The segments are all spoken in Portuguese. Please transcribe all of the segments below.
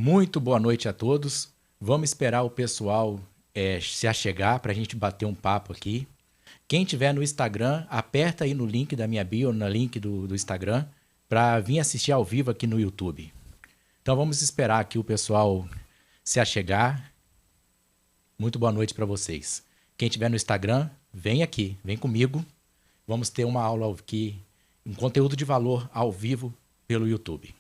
Muito boa noite a todos. Vamos esperar o pessoal se achegar para a gente bater um papo aqui. Quem tiver no Instagram, aperta aí no link da minha bio, no link do Instagram, para vir assistir ao vivo aqui no YouTube. Então vamos esperar aqui o pessoal se achegar. Muito boa noite para vocês. Quem tiver no Instagram, vem aqui, vem comigo. Vamos ter uma aula aqui, um conteúdo de valor ao vivo pelo YouTube.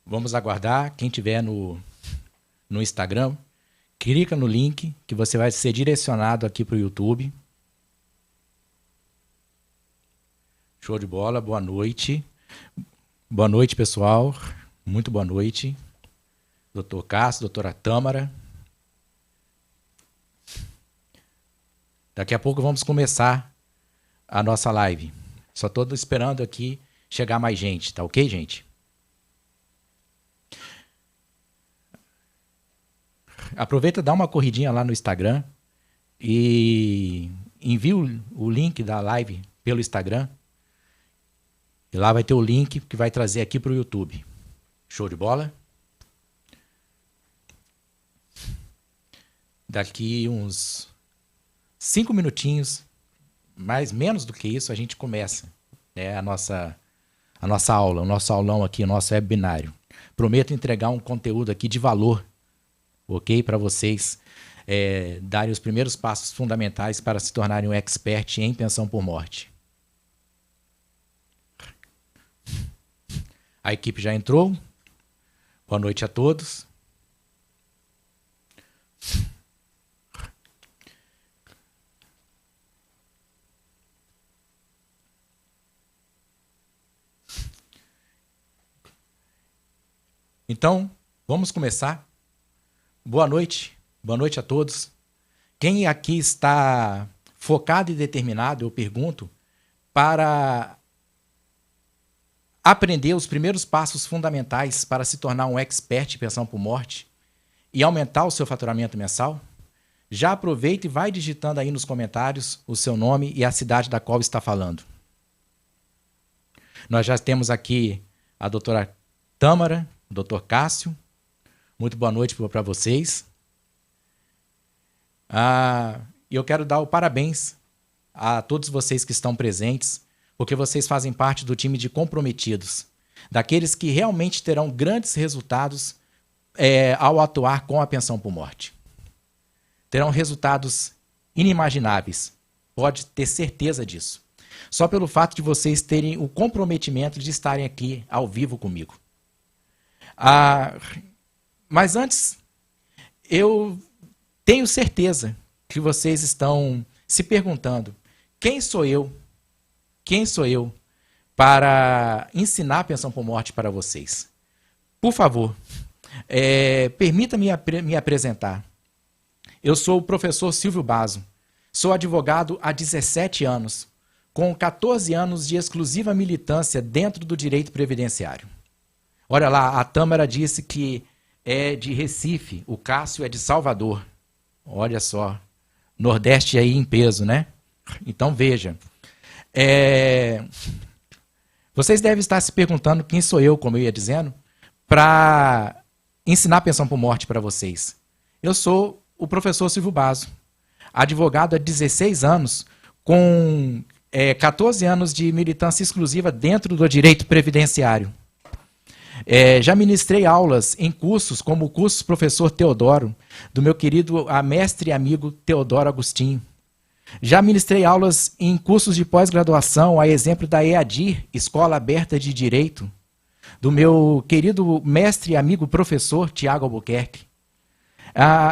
Vamos aguardar. Quem tiver no Instagram, clica no link que você vai ser direcionado aqui para o YouTube. Show de bola, boa noite. Boa noite, pessoal. Muito boa noite. Doutor Cássio, doutora Tâmara. Daqui a pouco vamos começar a nossa live. Só estou esperando aqui chegar mais gente, tá ok, gente? Aproveita, dá uma corridinha lá no Instagram e envia o link da live pelo Instagram. E lá vai ter o link que vai trazer aqui para o YouTube. Show de bola? Daqui uns 5 minutinhos, menos do que isso, a gente começa, né, a nossa aula, o nosso aulão aqui, o nosso webinário. Prometo entregar um conteúdo aqui de valor, ok? Para vocês darem os primeiros passos fundamentais para se tornarem um expert em pensão por morte. A equipe já entrou. Boa noite a todos. Então, vamos começar. Boa noite a todos. Quem aqui está focado e determinado, eu pergunto, para aprender os primeiros passos fundamentais para se tornar um expert em pensão por morte e aumentar o seu faturamento mensal? Já aproveita e vai digitando aí nos comentários o seu nome e a cidade da qual está falando. Nós já temos aqui a doutora Tâmara, o doutor Cássio. Muito boa noite para vocês. E eu quero dar o parabéns a todos vocês que estão presentes, porque vocês fazem parte do time de comprometidos, daqueles que realmente terão grandes resultados ao atuar com a pensão por morte. Terão resultados inimagináveis, pode ter certeza disso. Só pelo fato de vocês terem o comprometimento de estarem aqui ao vivo comigo. Mas antes, eu tenho certeza que vocês estão se perguntando: quem sou eu? Quem sou eu para ensinar a pensão por morte para vocês? Por favor, permita-me me apresentar. Eu sou o professor Silvio Basso, sou advogado há 17 anos, com 14 anos de exclusiva militância dentro do direito previdenciário. Olha lá, a Tâmara disse que é de Recife, o Cássio é de Salvador. Olha só, Nordeste aí em peso, né? Então veja. Vocês devem estar se perguntando quem sou eu, como eu ia dizendo, para ensinar a pensão por morte para vocês. Eu sou o professor Silvio Basso, advogado há 16 anos, com 14 anos de militância exclusiva dentro do direito previdenciário. Já ministrei aulas em cursos, como o curso Professor Teodoro, do meu querido mestre e amigo Teodoro Agostinho. Já ministrei aulas em cursos de pós-graduação, a exemplo da EADIR, Escola Aberta de Direito, do meu querido mestre e amigo professor Tiago Albuquerque.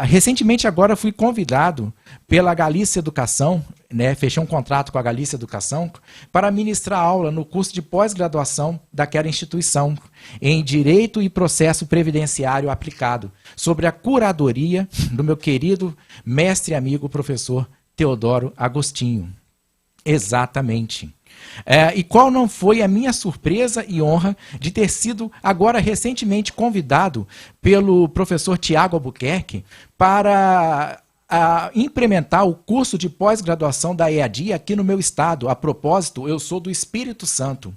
Recentemente agora fui convidado pela Galícia Educação, né, fechei um contrato com a Galícia Educação, para ministrar aula no curso de pós-graduação daquela instituição, em Direito e Processo Previdenciário Aplicado, sobre a curadoria do meu querido mestre e amigo professor Teodoro Agostinho. Exatamente. E qual não foi a minha surpresa e honra de ter sido agora recentemente convidado pelo professor Tiago Albuquerque para implementar o curso de pós-graduação da EAD aqui no meu estado. A propósito, eu sou do Espírito Santo.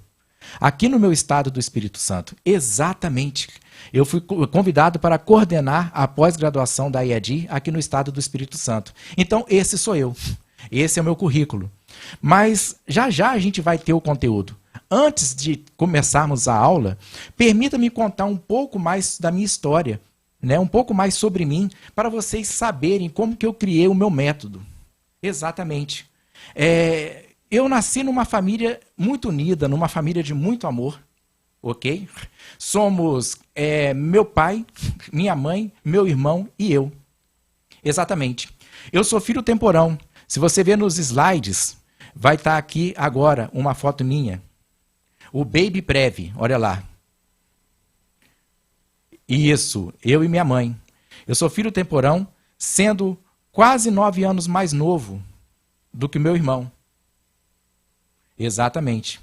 Aqui no meu estado do Espírito Santo. Exatamente. Eu fui convidado para coordenar a pós-graduação da EAD aqui no estado do Espírito Santo. Então, esse sou eu. Esse é o meu currículo. Mas já já a gente vai ter o conteúdo. Antes de começarmos a aula, permita-me contar um pouco mais da minha história, né? Um pouco mais sobre mim, para vocês saberem como que eu criei o meu método. Exatamente. Eu nasci numa família muito unida, numa família de muito amor, ok? Somos meu pai, minha mãe, meu irmão e eu. Exatamente. Eu sou filho temporão. Se você ver nos slides, vai estar aqui agora uma foto minha. O Baby Prev, olha lá. Isso, eu e minha mãe. Eu sou filho temporão, sendo quase 9 anos mais novo do que meu irmão. Exatamente.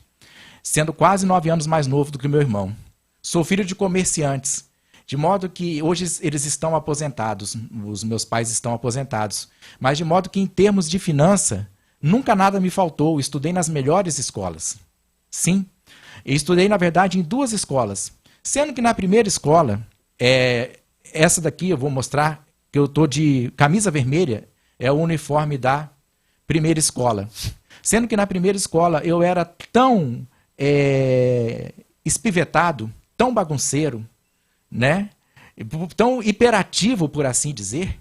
Sendo quase 9 anos mais novo do que meu irmão. Sou filho de comerciantes, de modo que hoje eles estão aposentados, os meus pais estão aposentados, mas de modo que em termos de finança, nunca nada me faltou, estudei nas melhores escolas. Sim, eu estudei na verdade em 2 escolas, sendo que na primeira escola, essa daqui eu vou mostrar, que eu estou de camisa vermelha, é o uniforme da primeira escola. Sendo que na primeira escola eu era tão espivetado, tão bagunceiro, né? Tão hiperativo, por assim dizer,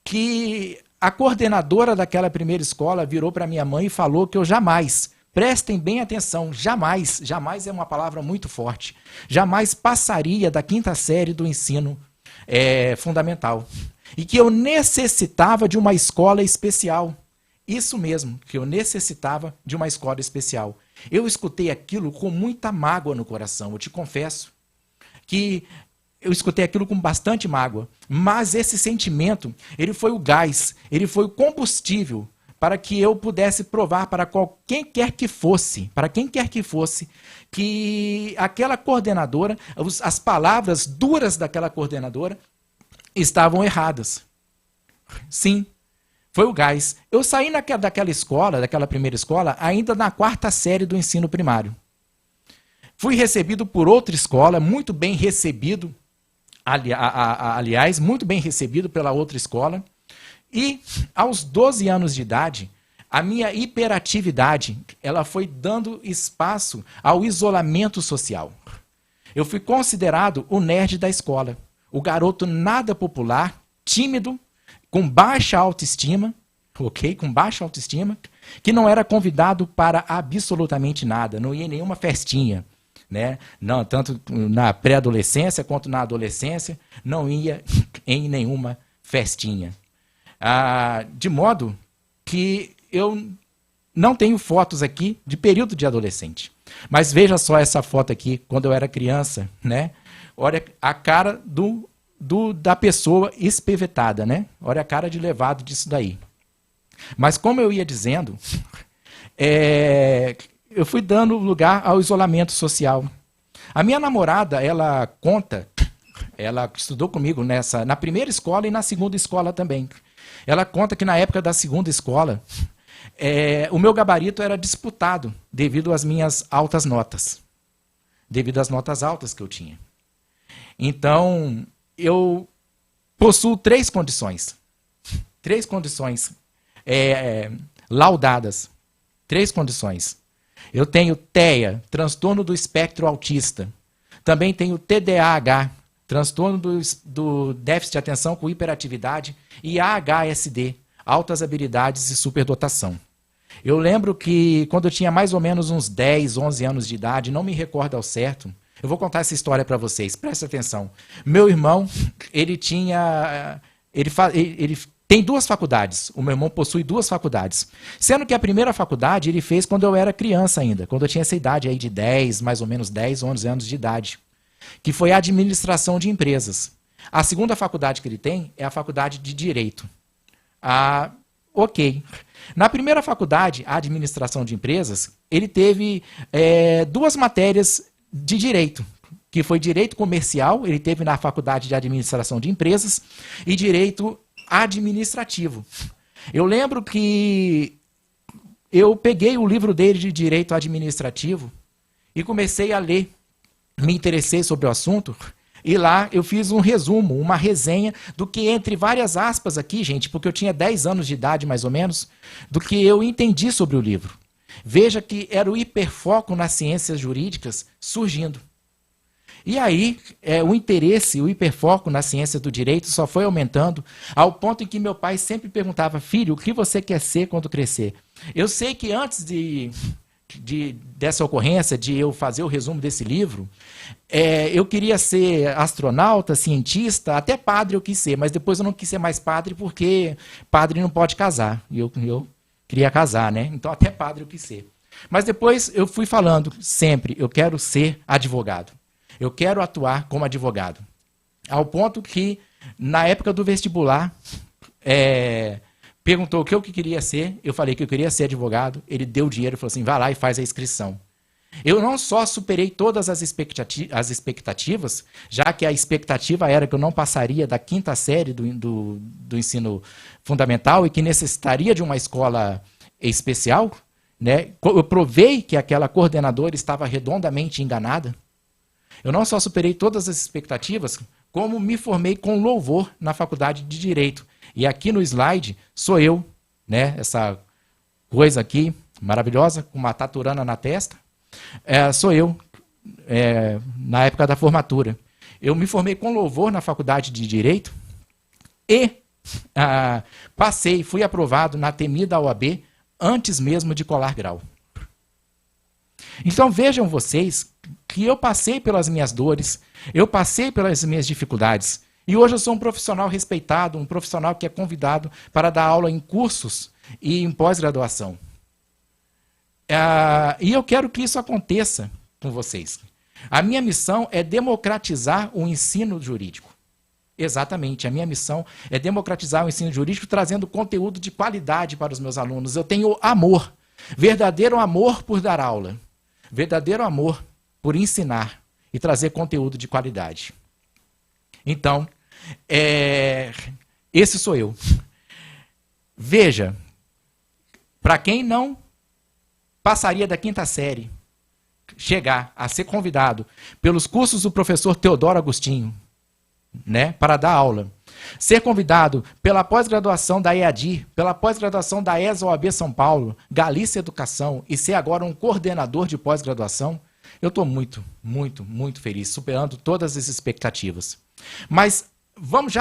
que a coordenadora daquela primeira escola virou para minha mãe e falou que eu jamais, prestem bem atenção, jamais, jamais é uma palavra muito forte, jamais passaria da 5ª série do ensino fundamental. E que eu necessitava de uma escola especial. Isso mesmo, que eu necessitava de uma escola especial. Eu escutei aquilo com muita mágoa no coração, eu te confesso. Que eu escutei aquilo com bastante mágoa. Mas esse sentimento, ele foi o gás, ele foi o combustível para que eu pudesse provar para quem quer que fosse, que aquela coordenadora, as palavras duras daquela coordenadora estavam erradas. Sim. Foi o gás. Eu saí daquela escola, daquela primeira escola, ainda na 4ª série do ensino primário. Fui recebido por outra escola, muito bem recebido, aliás, muito bem recebido pela outra escola. E, aos 12 anos de idade, a minha hiperatividade, ela foi dando espaço ao isolamento social. Eu fui considerado o nerd da escola, o garoto nada popular, tímido, com baixa autoestima, ok? Com baixa autoestima, que não era convidado para absolutamente nada, não ia em nenhuma festinha, né? Não, tanto na pré-adolescência quanto na adolescência, não ia em nenhuma festinha. De modo que eu não tenho fotos aqui de período de adolescente. Mas veja só essa foto aqui, quando eu era criança, né? Olha a cara da pessoa espivetada, né? Olha a cara de levado disso daí. Mas como eu ia dizendo, eu fui dando lugar ao isolamento social. A minha namorada, ela conta, ela estudou comigo na primeira escola e na segunda escola também. Ela conta que na época da segunda escola, o meu gabarito era disputado devido às minhas altas notas. Devido às notas altas que eu tinha. Então, eu possuo 3 condições. 3 condições laudadas. 3 condições. Eu tenho TEA, transtorno do espectro autista. Também tenho TDAH, transtorno do déficit de atenção com hiperatividade. E AHSD, altas habilidades e superdotação. Eu lembro que quando eu tinha mais ou menos uns 10, 11 anos de idade, não me recordo ao certo, eu vou contar essa história para vocês, presta atenção. Meu irmão, ele tem 2 faculdades, o meu irmão possui 2 faculdades. Sendo que a primeira faculdade ele fez quando eu era criança ainda, quando eu tinha essa idade aí de 10, mais ou menos 10, 11 anos de idade, que foi a administração de empresas. A segunda faculdade que ele tem é a faculdade de Direito. ok. Na primeira faculdade, a administração de empresas, ele teve 2 matérias de direito, que foi direito comercial, ele teve na faculdade de administração de empresas, e direito administrativo. Eu lembro que eu peguei o livro dele de direito administrativo e comecei a ler, me interessei sobre o assunto, e lá eu fiz um resumo, uma resenha do que, entre várias aspas aqui, gente, porque eu tinha 10 anos de idade mais ou menos, do que eu entendi sobre o livro. Veja que era o hiperfoco nas ciências jurídicas surgindo. E aí, o interesse, o hiperfoco na ciência do direito só foi aumentando, ao ponto em que meu pai sempre perguntava: filho, o que você quer ser quando crescer? Eu sei que antes dessa ocorrência, de eu fazer o resumo desse livro, eu queria ser astronauta, cientista, até padre eu quis ser, mas depois eu não quis ser mais padre porque padre não pode casar. E eu queria casar, né? Então até padre eu quis ser. Mas depois eu fui falando sempre: eu quero ser advogado. Eu quero atuar como advogado. Ao ponto que, na época do vestibular, perguntou o que eu queria ser, eu falei que eu queria ser advogado, ele deu dinheiro e falou assim: vai lá e faz a inscrição. Eu não só superei todas as expectativas, já que a expectativa era que eu não passaria da 5ª série do ensino fundamental e que necessitaria de uma escola especial, né? Eu provei que aquela coordenadora estava redondamente enganada. Eu não só superei todas as expectativas, como me formei com louvor na faculdade de Direito. E aqui no slide sou eu, né? Essa coisa aqui maravilhosa, com uma taturana na testa. Sou eu, na época da formatura. Eu me formei com louvor na faculdade de Direito e fui aprovado na temida OAB antes mesmo de colar grau. Então vejam vocês que eu passei pelas minhas dores, eu passei pelas minhas dificuldades, e hoje eu sou um profissional respeitado, um profissional que é convidado para dar aula em cursos e em pós-graduação. E eu quero que isso aconteça com vocês. A minha missão é democratizar o ensino jurídico. Exatamente, a minha missão é democratizar o ensino jurídico, trazendo conteúdo de qualidade para os meus alunos. Eu tenho amor, verdadeiro amor por dar aula, verdadeiro amor por ensinar e trazer conteúdo de qualidade. Então, esse sou eu. Veja, para quem não passaria da 5ª série, chegar a ser convidado pelos cursos do professor Teodoro Agostinho, né, para dar aula, ser convidado pela pós-graduação da EAD, pela pós-graduação da ESA-OAB São Paulo, Galícia Educação, e ser agora um coordenador de pós-graduação, eu estou muito, muito, muito feliz, superando todas as expectativas. Mas vamos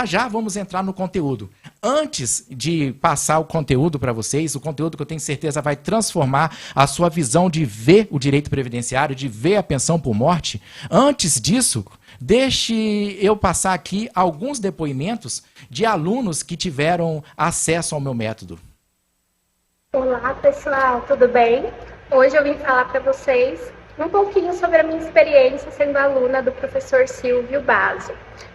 entrar no conteúdo. Antes de passar o conteúdo para vocês, o conteúdo que eu tenho certeza vai transformar a sua visão de ver o direito previdenciário, de ver a pensão por morte, antes disso, deixe eu passar aqui alguns depoimentos de alunos que tiveram acesso ao meu método. Olá, pessoal, tudo bem? Hoje eu vim falar para vocês um pouquinho sobre a minha experiência sendo aluna do professor Silvio Basso.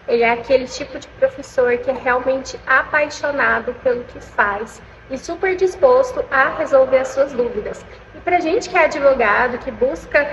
Ele é aquele tipo de professor que é realmente apaixonado pelo que faz e super disposto a resolver as suas dúvidas. E para a gente que é advogado, que busca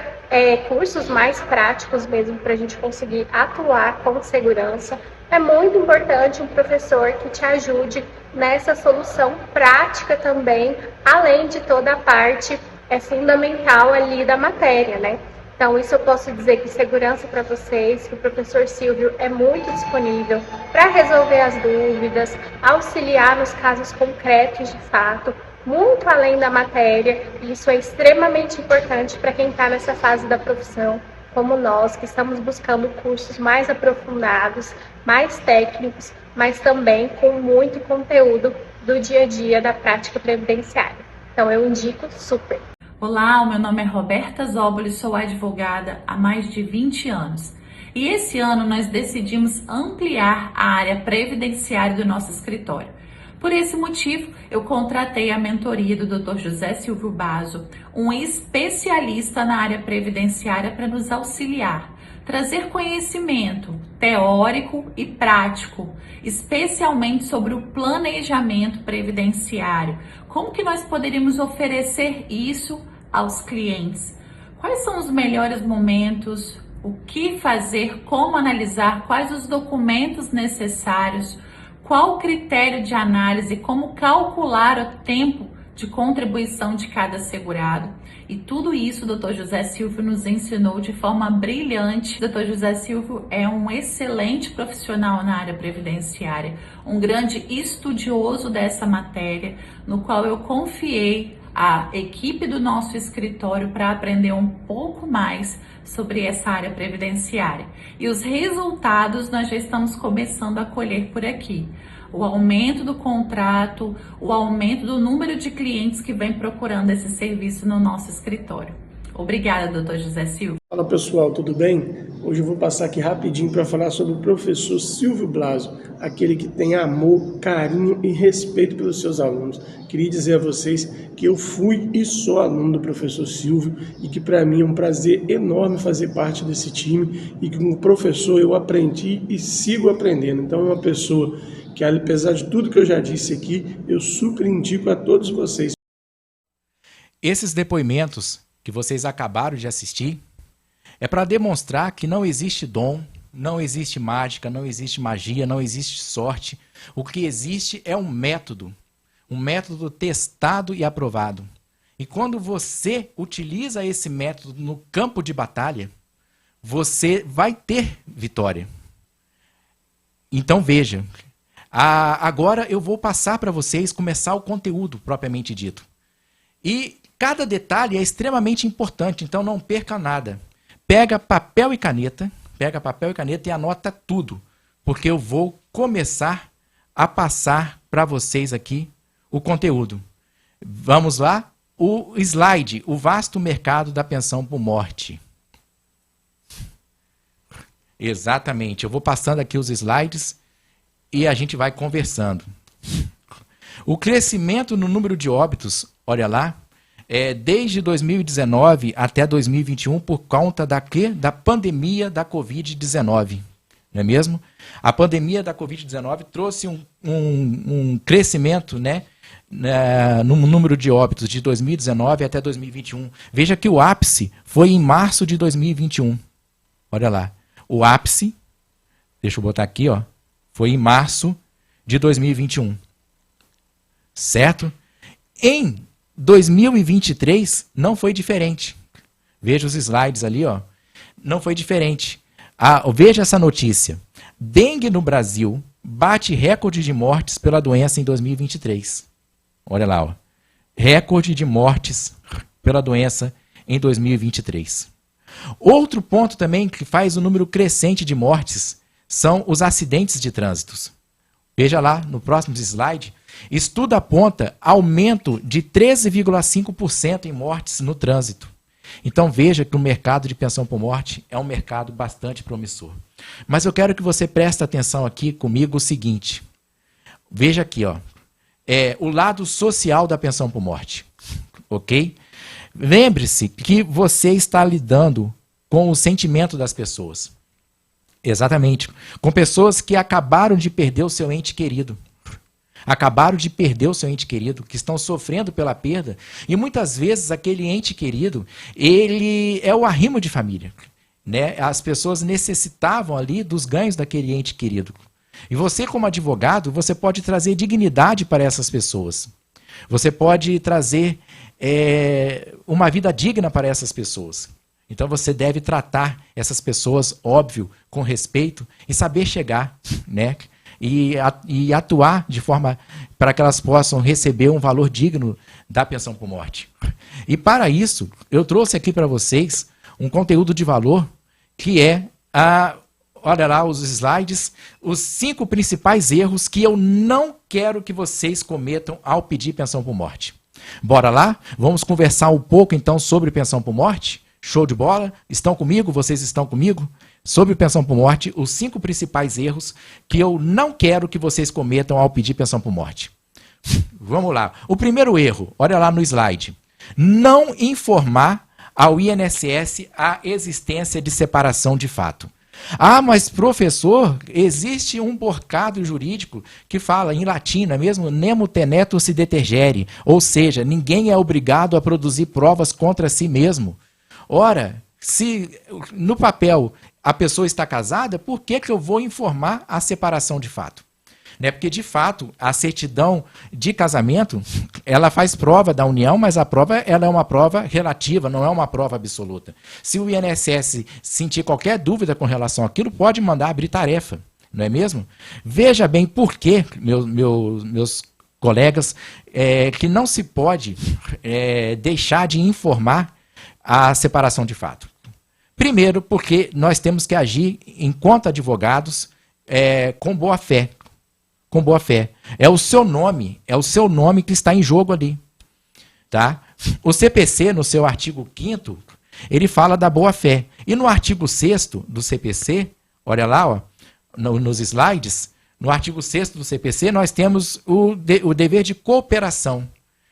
cursos mais práticos mesmo para a gente conseguir atuar com segurança, é muito importante um professor que te ajude nessa solução prática também, além de toda a parte fundamental ali da matéria, né? Então, isso eu posso dizer que segurança para vocês, que o professor Silvio é muito disponível para resolver as dúvidas, auxiliar nos casos concretos de fato, muito além da matéria, e isso é extremamente importante para quem está nessa fase da profissão, como nós, que estamos buscando cursos mais aprofundados, mais técnicos, mas também com muito conteúdo do dia a dia da prática previdenciária. Então, eu indico super. Olá, o meu nome é Roberta Zóboli, sou advogada há mais de 20 anos. E esse ano nós decidimos ampliar a área previdenciária do nosso escritório. Por esse motivo, eu contratei a mentoria do Dr. José Silvio Basso, um especialista na área previdenciária, para nos auxiliar, trazer conhecimento teórico e prático, especialmente sobre o planejamento previdenciário. Como que nós poderíamos oferecer isso aos clientes? Quais são os melhores momentos? O que fazer? Como analisar? Quais os documentos necessários? Qual o critério de análise? Como calcular o tempo de contribuição de cada segurado? E tudo isso o Dr. José Silvio nos ensinou de forma brilhante. O Dr. José Silvio é um excelente profissional na área previdenciária, um grande estudioso dessa matéria, no qual eu confiei a equipe do nosso escritório para aprender um pouco mais sobre essa área previdenciária. E os resultados nós já estamos começando a colher por aqui. O aumento do contrato, o aumento do número de clientes que vem procurando esse serviço no nosso escritório. Obrigada, Dr. José Silvio. Fala pessoal, tudo bem? Hoje eu vou passar aqui rapidinho para falar sobre o professor Silvio Blasio, aquele que tem amor, carinho e respeito pelos seus alunos. Queria dizer a vocês que eu fui e sou aluno do professor Silvio e que para mim é um prazer enorme fazer parte desse time e que como professor eu aprendi e sigo aprendendo. Então é uma pessoa que, apesar de tudo que eu já disse aqui, eu super indico a todos vocês. Esses depoimentos que vocês acabaram de assistir é para demonstrar que não existe dom, não existe mágica, não existe magia, não existe sorte. O que existe é um método testado e aprovado. E quando você utiliza esse método no campo de batalha, você vai ter vitória. Então veja, agora eu vou passar para vocês começar o conteúdo propriamente dito. E cada detalhe é extremamente importante, então não perca nada. Pega papel e caneta e anota tudo, porque eu vou começar a passar para vocês aqui o conteúdo. Vamos lá? O slide, o vasto mercado da pensão por morte. Exatamente, eu vou passando aqui os slides e a gente vai conversando. O crescimento no número de óbitos, olha lá, desde 2019 até 2021 por conta da pandemia da Covid-19, não é mesmo? A pandemia da Covid-19 trouxe um crescimento, né, no número de óbitos de 2019 até 2021. Veja que o ápice foi em março de 2021. Olha lá, o ápice, deixa eu botar aqui, ó, foi em março de 2021. Certo? Em 2023 não foi diferente. Veja os slides ali, ó. Não foi diferente. Veja essa notícia. Dengue no Brasil bate recorde de mortes pela doença em 2023. Olha lá, ó. Recorde de mortes pela doença em 2023. Outro ponto também que faz o número crescente de mortes são os acidentes de trânsito. Veja lá no próximo slide. Estudo aponta aumento de 13,5% em mortes no trânsito. Então veja que o mercado de pensão por morte é um mercado bastante promissor. Mas eu quero que você preste atenção aqui comigo o seguinte. Veja aqui, ó, o lado social da pensão por morte. Ok? Lembre-se que você está lidando com o sentimento das pessoas. Exatamente. Com pessoas que acabaram de perder o seu ente querido. Acabaram de perder o seu ente querido, que estão sofrendo pela perda, e muitas vezes aquele ente querido, ele é o arrimo de família, né? As pessoas necessitavam ali dos ganhos daquele ente querido. E você, como advogado, você pode trazer dignidade para essas pessoas. Você pode trazer uma vida digna para essas pessoas. Então você deve tratar essas pessoas, óbvio, com respeito e saber chegar, né? E atuar de forma para que elas possam receber um valor digno da pensão por morte. E para isso, eu trouxe aqui para vocês um conteúdo de valor que olha lá os slides, os 5 principais erros que eu não quero que vocês cometam ao pedir pensão por morte. Bora lá? Vamos conversar um pouco então sobre pensão por morte? Show de bola? Estão comigo? Vocês estão comigo? Sobre pensão por morte, os 5 principais erros que eu não quero que vocês cometam ao pedir pensão por morte. Vamos lá. O primeiro erro, olha lá no slide. Não informar ao INSS a existência de separação de fato. Ah, mas professor, existe um borcado jurídico que fala em latim, não é mesmo? Nemo tenetur si detergere, ou seja, ninguém é obrigado a produzir provas contra si mesmo. Ora, se no papel a pessoa está casada, por que eu vou informar a separação de fato? Né? Porque, de fato, a certidão de casamento, ela faz prova da união, mas a prova ela é uma prova relativa, não é uma prova absoluta. Se o INSS sentir qualquer dúvida com relação àquilo, pode mandar abrir tarefa, não é mesmo? Veja bem por que, meus colegas, que não se pode deixar de informar a separação de fato. Primeiro, porque nós temos que agir enquanto advogados com boa fé. Com boa fé. É o seu nome que está em jogo ali. Tá? O CPC, no seu artigo 5º, ele fala da boa fé. E no artigo 6º do CPC, olha lá, ó, nos slides, no artigo 6º do CPC, nós temos o dever de cooperação.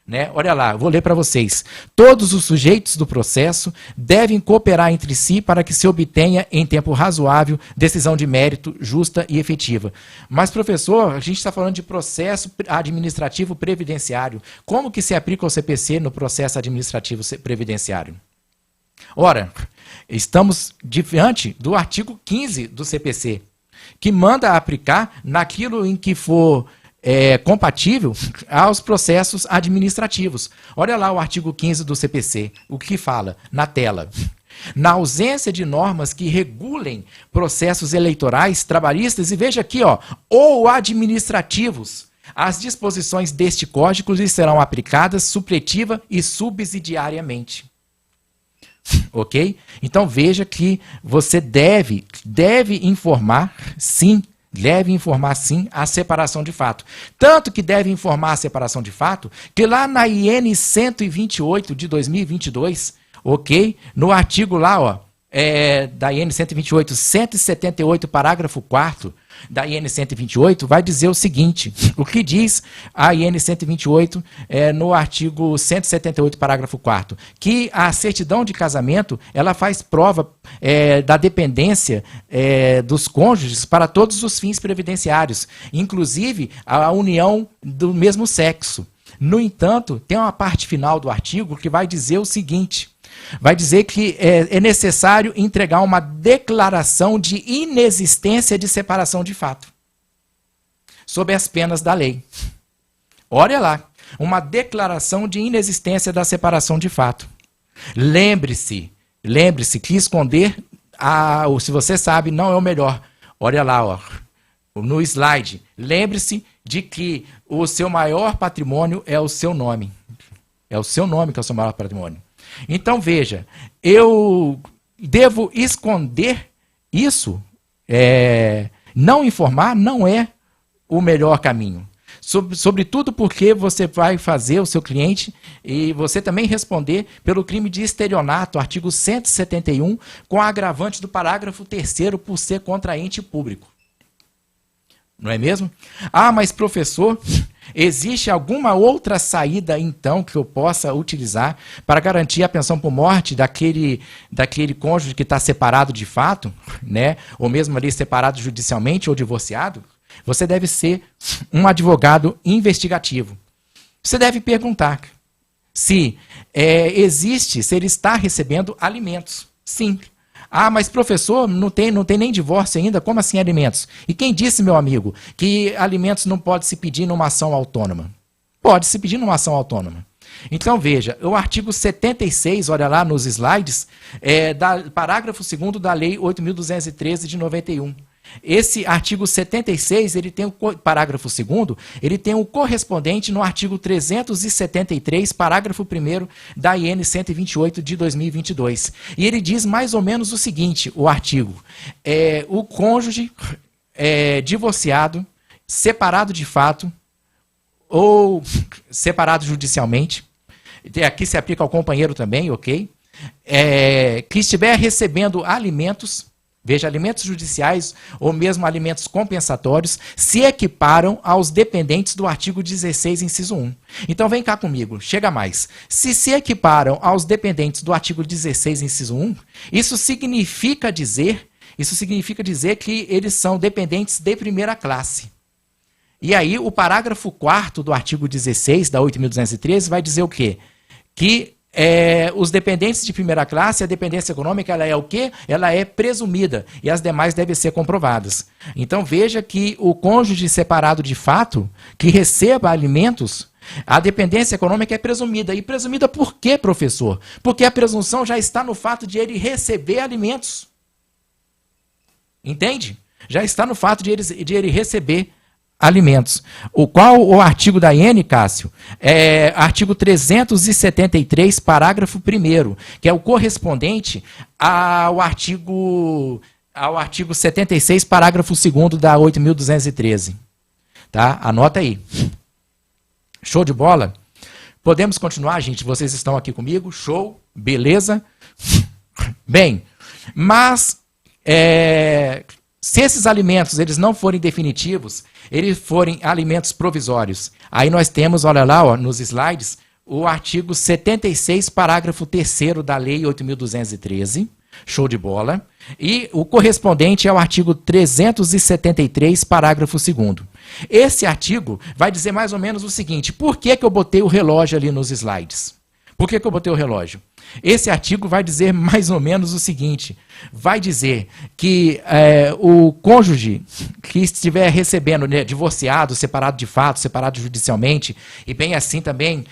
Né? Olha lá, vou ler para vocês. Todos os sujeitos do processo devem cooperar entre si para que se obtenha, em tempo razoável, decisão de mérito justa e efetiva. Mas, professor, a gente está falando de processo administrativo previdenciário. Como que se aplica o CPC no processo administrativo previdenciário? Ora, estamos diante do artigo 15 do CPC, que manda aplicar naquilo em que for compatível aos processos administrativos. Olha lá o artigo 15 do CPC, o que fala na tela. Na ausência de normas que regulem processos eleitorais, trabalhistas, e veja aqui, ó, ou administrativos, as disposições deste código lhes serão aplicadas supletiva e subsidiariamente. Ok? Então veja que você deve informar, sim, a separação de fato. Tanto que deve informar a separação de fato, que lá na IN 128 de 2022, ok? No artigo lá, ó, da IN 128, 178, parágrafo 4º, da IN 128, vai dizer o seguinte, o que diz a IN 128 no artigo 178, parágrafo 4º, que a certidão de casamento, ela faz prova da dependência dos cônjuges para todos os fins previdenciários, inclusive a união do mesmo sexo. No entanto, tem uma parte final do artigo que vai dizer o seguinte, vai dizer que é necessário entregar uma declaração de inexistência de separação de fato, sob as penas da lei. Olha lá, uma declaração de inexistência da separação de fato. Lembre-se que esconder, se você sabe, não é o melhor. Olha lá, ó, no slide. Lembre-se de que o seu maior patrimônio é o seu nome. É o seu nome que é o seu maior patrimônio. Então, veja, eu devo esconder isso? Não informar não é o melhor caminho. Sobretudo porque você vai fazer o seu cliente e você também responder pelo crime de estelionato, artigo 171, com a agravante do parágrafo 3º por ser contraente público. Não é mesmo? Ah, mas professor, existe alguma outra saída, então, que eu possa utilizar para garantir a pensão por morte daquele cônjuge que está separado de fato, né? Ou mesmo ali separado judicialmente ou divorciado? Você deve ser um advogado investigativo. Você deve perguntar se se ele está recebendo alimentos. Sim. Ah, mas professor, não tem nem divórcio ainda, como assim alimentos? E quem disse, meu amigo, que alimentos não pode se pedir numa ação autônoma? Pode se pedir numa ação autônoma. Então veja, o artigo 76, olha lá nos slides, parágrafo 2º da Lei 8.213 de 91. Esse artigo 76, ele tem o parágrafo 2º, ele tem o correspondente no artigo 373, parágrafo 1º da IN 128 de 2022. E ele diz mais ou menos o seguinte, o artigo, o cônjuge divorciado, separado de fato ou separado judicialmente, aqui se aplica ao companheiro também, ok? Que estiver recebendo alimentos, veja, alimentos judiciais ou mesmo alimentos compensatórios se equiparam aos dependentes do artigo 16, inciso 1. Então vem cá comigo, chega mais. Se equiparam aos dependentes do artigo 16, inciso 1, isso significa dizer Isso significa dizer que eles são dependentes de primeira classe. E aí o parágrafo 4º do artigo 16 da 8.213 vai dizer o quê? Que os dependentes de primeira classe, a dependência econômica, ela é o quê? Ela é presumida e as demais devem ser comprovadas. Então veja que o cônjuge separado de fato, que receba alimentos, a dependência econômica é presumida. E presumida por quê, professor? Porque a presunção já está no fato de ele receber alimentos. Entende? Já está no fato de ele receber alimentos. Qual o artigo da IN, Cássio? Artigo 373, parágrafo 1º, que é o correspondente ao artigo 76, parágrafo 2º da 8.213. Tá? Anota aí. Show de bola? Podemos continuar, gente? Vocês estão aqui comigo? Show? Beleza? Bem, mas se esses alimentos eles não forem definitivos, eles forem alimentos provisórios, aí nós temos, olha lá, ó, nos slides, o artigo 76, parágrafo 3º da Lei 8.213, show de bola, e o correspondente é o artigo 373, parágrafo 2º. Esse artigo vai dizer mais ou menos o seguinte: por que eu botei o relógio ali nos slides? Por que eu botei o relógio? Esse artigo vai dizer mais ou menos o seguinte: vai dizer que o cônjuge que estiver recebendo, né, divorciado, separado de fato, separado judicialmente, e bem assim também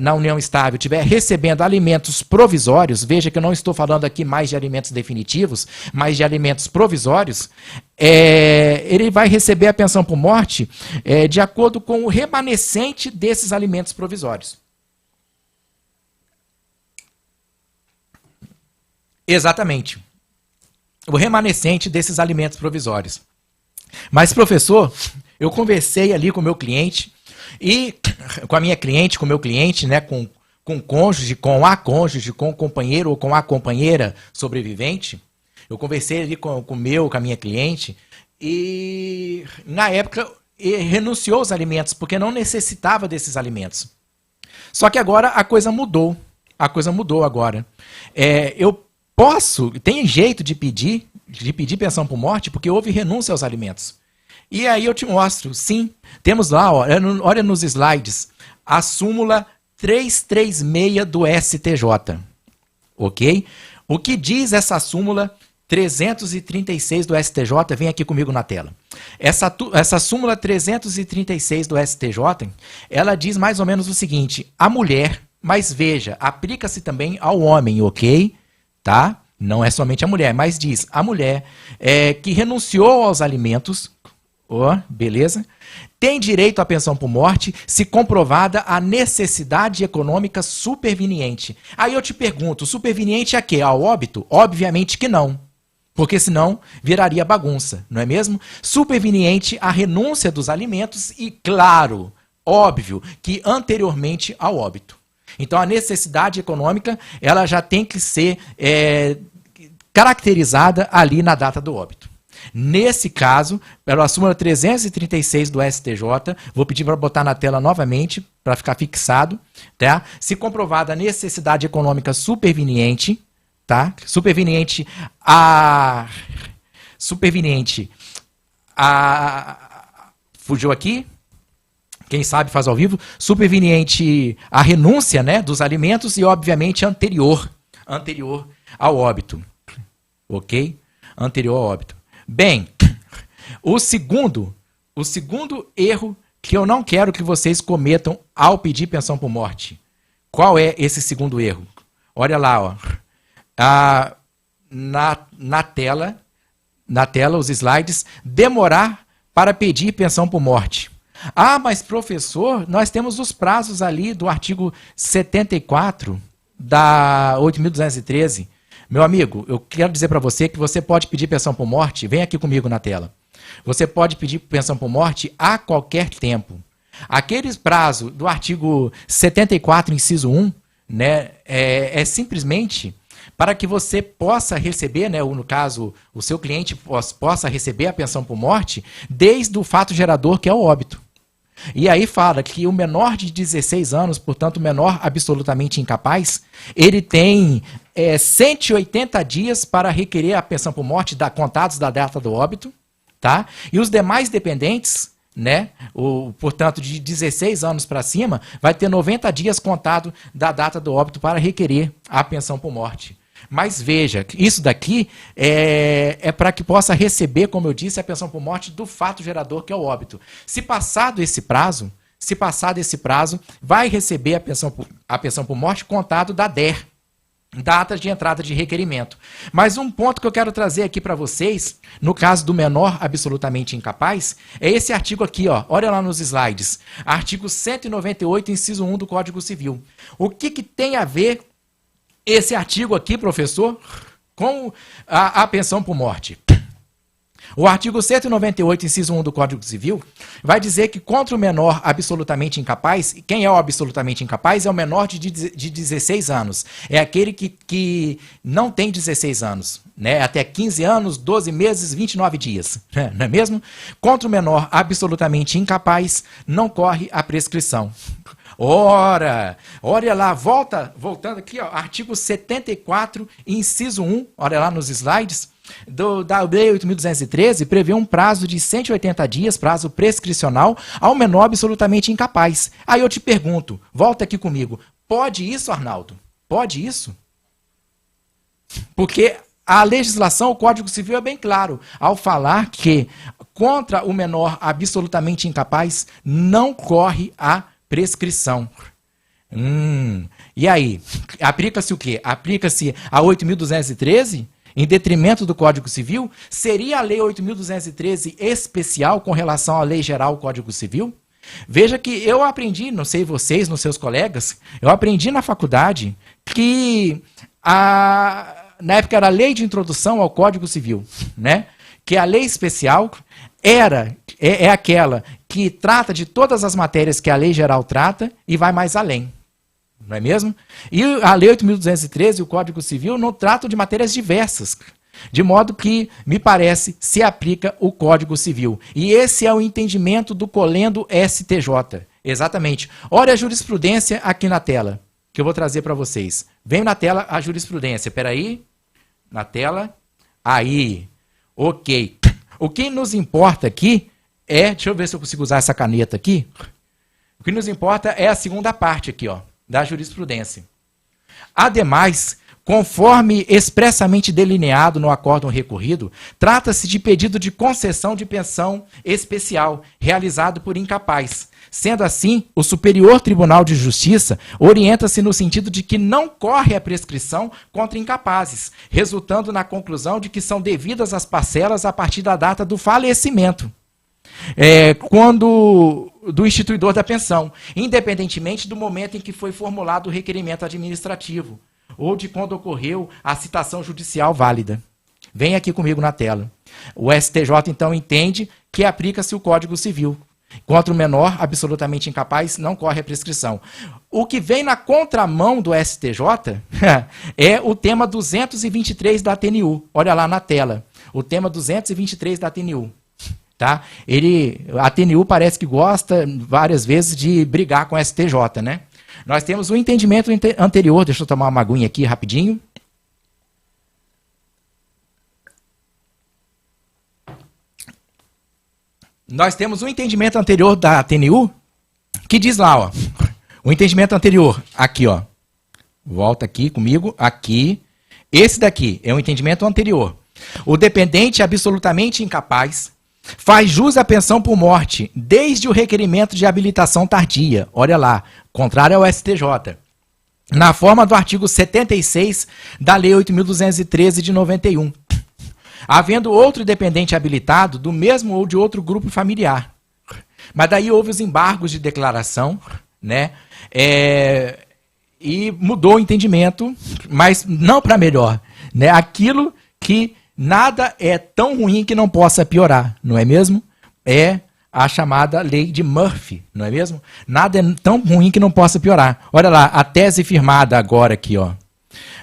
na união estável, estiver recebendo alimentos provisórios, veja que eu não estou falando aqui mais de alimentos definitivos, mas de alimentos provisórios, ele vai receber a pensão por morte de acordo com o remanescente desses alimentos provisórios. Exatamente. O remanescente desses alimentos provisórios. Mas, professor, eu conversei ali com o meu cliente, e com a minha cliente, com o meu cliente, né, com o cônjuge, com o companheiro ou com a companheira sobrevivente. Eu conversei ali com a minha cliente, e na época ele renunciou aos alimentos, porque não necessitava desses alimentos. Só que agora a coisa mudou. A coisa mudou agora. Tem jeito de pedir pensão por morte, porque houve renúncia aos alimentos. E aí eu te mostro, sim, temos lá, ó, olha nos slides, a súmula 336 do STJ, ok? O que diz essa súmula 336 do STJ, vem aqui comigo na tela. Essa súmula 336 do STJ, ela diz mais ou menos o seguinte: a mulher, mas veja, aplica-se também ao homem, ok? Tá? Não é somente a mulher, mas diz a mulher que renunciou aos alimentos, beleza? Tem direito à pensão por morte se comprovada a necessidade econômica superveniente. Aí eu te pergunto, superveniente a quê? Ao óbito? Obviamente que não, porque senão viraria bagunça, não é mesmo? Superveniente à renúncia dos alimentos e, claro, óbvio, que anteriormente ao óbito. Então, a necessidade econômica ela já tem que ser caracterizada ali na data do óbito. Nesse caso, pela súmula 336 do STJ, vou pedir para botar na tela novamente, para ficar fixado, tá? Se comprovada a necessidade econômica superveniente, tá? Superveniente a... Fugiu aqui? Quem sabe faz ao vivo, superveniente à renúncia, né, dos alimentos e, obviamente, anterior ao óbito. Ok? Anterior ao óbito. Bem, o segundo erro que eu não quero que vocês cometam ao pedir pensão por morte. Qual é esse segundo erro? Olha lá, ó. Na tela, os slides, demorar para pedir pensão por morte. Ah, mas professor, nós temos os prazos ali do artigo 74 da 8.213. Meu amigo, eu quero dizer para você que você pode pedir pensão por morte, vem aqui comigo na tela. Você pode pedir pensão por morte a qualquer tempo. Aquele prazo do artigo 74, inciso 1, né, é simplesmente para que você possa receber, né, ou no caso, o seu cliente possa receber a pensão por morte desde o fato gerador, que é o óbito. E aí fala que o menor de 16 anos, portanto, o menor absolutamente incapaz, ele tem 180 dias para requerer a pensão por morte contados da data do óbito, tá? E os demais dependentes, né, portanto, de 16 anos para cima, vai ter 90 dias contado da data do óbito para requerer a pensão por morte. Mas veja, isso daqui é para que possa receber, como eu disse, a pensão por morte do fato gerador, que é o óbito. Se passado esse prazo, vai receber a pensão por morte contado da DER, data de entrada de requerimento. Mas um ponto que eu quero trazer aqui para vocês, no caso do menor absolutamente incapaz, é esse artigo aqui, ó. Olha lá nos slides. Artigo 198, inciso 1 do Código Civil. O que tem a ver esse artigo aqui, professor, com a pensão por morte? O artigo 198, inciso 1 do Código Civil, vai dizer que contra o menor absolutamente incapaz, quem é o absolutamente incapaz é o menor de 16 anos. É aquele que não tem 16 anos, né? Até 15 anos, 12 meses, 29 dias, não é mesmo? Contra o menor absolutamente incapaz, não corre a prescrição. Ora, olha lá, voltando aqui, ó, artigo 74, inciso 1, olha lá nos slides, da Lei 8.213, prevê um prazo de 180 dias, prazo prescricional, ao menor absolutamente incapaz. Aí eu te pergunto, volta aqui comigo, pode isso, Arnaldo? Pode isso? Porque a legislação, o Código Civil é bem claro, ao falar que contra o menor absolutamente incapaz não corre a prescrição. E aí, aplica-se o quê? Aplica-se a 8.213 em detrimento do Código Civil? Seria a Lei 8.213 especial com relação à Lei Geral do Código Civil? Veja que eu aprendi, não sei vocês, nos seus colegas, eu aprendi na faculdade que na época era a Lei de Introdução ao Código Civil, né? Que a lei especial é aquela que trata de todas as matérias que a lei geral trata e vai mais além, não é mesmo? E a Lei 8.213 e o Código Civil não tratam de matérias diversas, de modo que, me parece, se aplica o Código Civil. E esse é o entendimento do Colendo STJ. Exatamente. Olha a jurisprudência aqui na tela, que eu vou trazer para vocês. Vem na tela a jurisprudência. Espera aí. Na tela. Aí. Ok. O que nos importa aqui deixa eu ver se eu consigo usar essa caneta aqui. O que nos importa é a segunda parte aqui, ó, da jurisprudência. Ademais, conforme expressamente delineado no acórdão recorrido, trata-se de pedido de concessão de pensão especial, realizado por incapaz. Sendo assim, o Superior Tribunal de Justiça orienta-se no sentido de que não corre a prescrição contra incapazes, resultando na conclusão de que são devidas as parcelas a partir da data do falecimento. Do instituidor da pensão, independentemente do momento em que foi formulado o requerimento administrativo, ou de quando ocorreu a citação judicial válida. Vem aqui comigo na tela. O STJ, então, entende que aplica-se o Código Civil. Contra o menor absolutamente incapaz, não corre a prescrição. O que vem na contramão do STJ é o tema 223 da TNU. Olha lá na tela. O tema 223 da TNU. Tá? A TNU parece que gosta várias vezes de brigar com o STJ, né? Nós temos o entendimento anterior, deixa eu tomar uma aguinha aqui rapidinho. Nós temos o entendimento anterior da TNU, que diz lá, ó, o entendimento anterior, aqui, ó, volta aqui comigo, aqui, esse daqui é o entendimento anterior. O dependente absolutamente incapaz faz jus à pensão por morte desde o requerimento de habilitação tardia. Olha lá, contrário ao STJ. Na forma do artigo 76 da Lei 8.213 de 91. Havendo outro dependente habilitado do mesmo ou de outro grupo familiar. Mas daí houve os embargos de declaração, né? E mudou o entendimento, mas não para melhor, né? Aquilo que nada é tão ruim que não possa piorar, não é mesmo? É a chamada lei de Murphy, não é mesmo? Nada é tão ruim que não possa piorar. Olha lá, a tese firmada agora aqui, ó.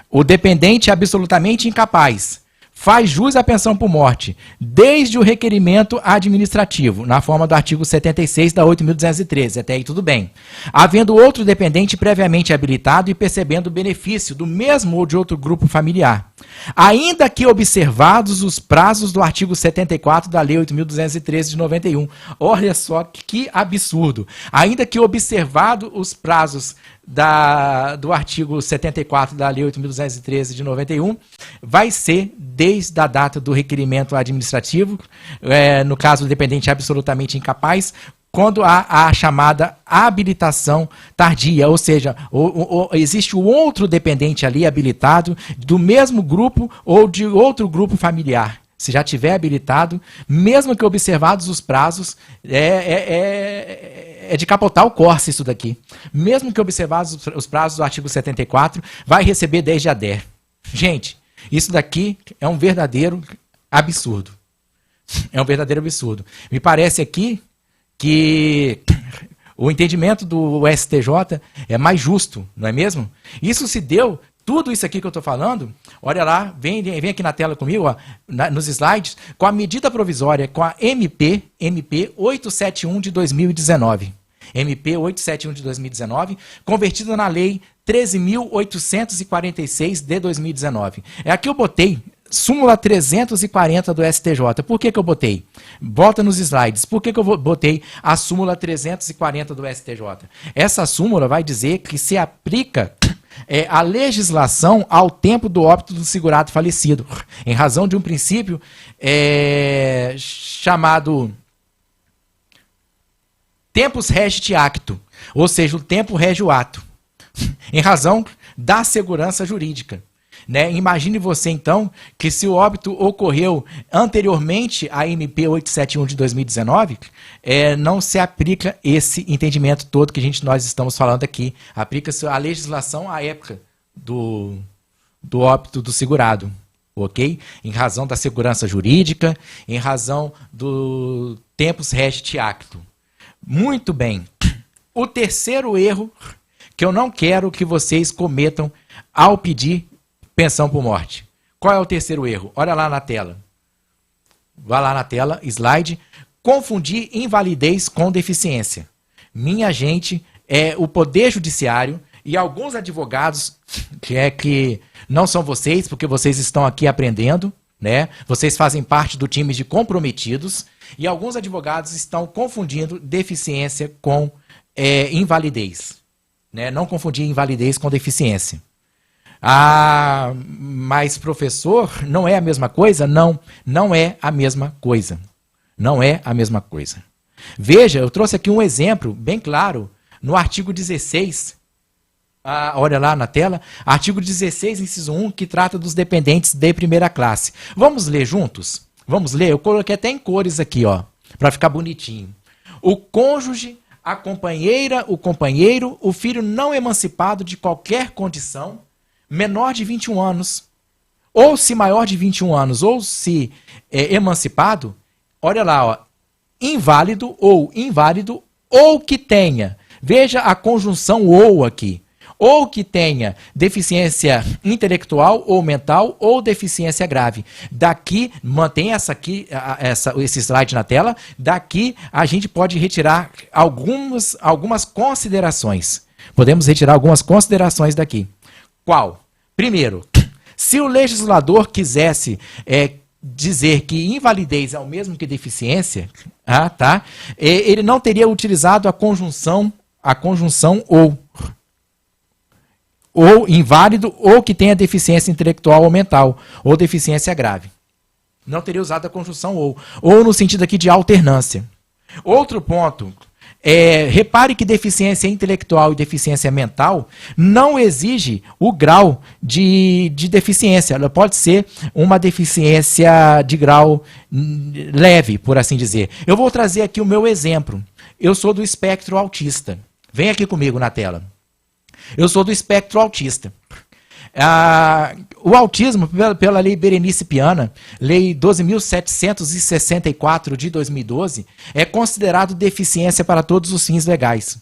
O dependente absolutamente incapaz faz jus à pensão por morte, desde o requerimento administrativo, na forma do artigo 76 da 8.213, até aí tudo bem. Havendo outro dependente previamente habilitado e percebendo o benefício do mesmo ou de outro grupo familiar. Ainda que observados os prazos do artigo 74 da Lei 8.213 de 91. Olha só que absurdo. Ainda que observado os prazos do artigo 74 da Lei 8.213 de 91, vai ser desde a data do requerimento administrativo, no caso do dependente absolutamente incapaz, quando há a chamada habilitação tardia, ou seja, existe um outro dependente ali habilitado do mesmo grupo ou de outro grupo familiar. Se já tiver habilitado, mesmo que observados os prazos, é de capotar o Corsa isso daqui. Mesmo que observados os prazos do artigo 74, vai receber desde a DER. Gente, isso daqui é um verdadeiro absurdo. É um verdadeiro absurdo. Me parece aqui que o entendimento do STJ é mais justo, não é mesmo? Isso se deu, tudo isso aqui que eu estou falando, olha lá, vem aqui na tela comigo, ó, nos slides, com a medida provisória, com a MP 871 de 2019. MP 871 de 2019, convertida na Lei 13.846 de 2019. Aqui eu botei súmula 340 do STJ. Por que eu botei? Volta nos slides. Por que eu botei a súmula 340 do STJ? Essa súmula vai dizer que se aplica a legislação ao tempo do óbito do segurado falecido, em razão de um princípio chamado tempus regit actu, ou seja, o tempo rege o ato, em razão da segurança jurídica. Né? Imagine você, então, que se o óbito ocorreu anteriormente à MP 871 de 2019, não se aplica esse entendimento todo que nós estamos falando aqui. Aplica-se a legislação à época do óbito do segurado, ok? Em razão da segurança jurídica, em razão do tempus regit actu. Muito bem. O terceiro erro que eu não quero que vocês cometam ao pedir pensão por morte. Qual é o terceiro erro? Olha lá na tela. Vai lá na tela, slide. Confundir invalidez com deficiência. Minha gente, o Poder Judiciário e alguns advogados, que não são vocês, porque vocês estão aqui aprendendo, né? Vocês fazem parte do time de comprometidos, e alguns advogados estão confundindo deficiência com invalidez. Né? Não confundir invalidez com deficiência. Ah, mas professor, não é a mesma coisa? Não, não é a mesma coisa. Não é a mesma coisa. Veja, eu trouxe aqui um exemplo bem claro no artigo 16. Olha lá na tela, artigo 16, inciso 1, que trata dos dependentes de primeira classe. Vamos ler juntos? Vamos ler? Eu coloquei até em cores aqui, ó, para ficar bonitinho. O cônjuge, a companheira, o companheiro, o filho não emancipado de qualquer condição, menor de 21 anos, ou se maior de 21 anos, ou se emancipado, olha lá, ó, inválido, ou que tenha, veja a conjunção ou aqui, ou que tenha deficiência intelectual ou mental, ou deficiência grave. Daqui, mantém esse slide na tela, daqui a gente pode retirar algumas considerações. Podemos retirar algumas considerações daqui. Qual? Primeiro, se o legislador quisesse dizer que invalidez é o mesmo que deficiência, ele não teria utilizado a conjunção ou inválido ou que tenha deficiência intelectual ou mental, ou deficiência grave. Não teria usado a conjunção ou no sentido aqui de alternância. Outro ponto. Repare que deficiência intelectual e deficiência mental não exige o grau de deficiência. Ela pode ser uma deficiência de grau leve, por assim dizer. Eu vou trazer aqui o meu exemplo. Eu sou do espectro autista. Vem aqui comigo na tela. Eu sou do espectro autista. O autismo, pela Lei Berenice Piana, Lei 12.764 de 2012, é considerado deficiência para todos os fins legais.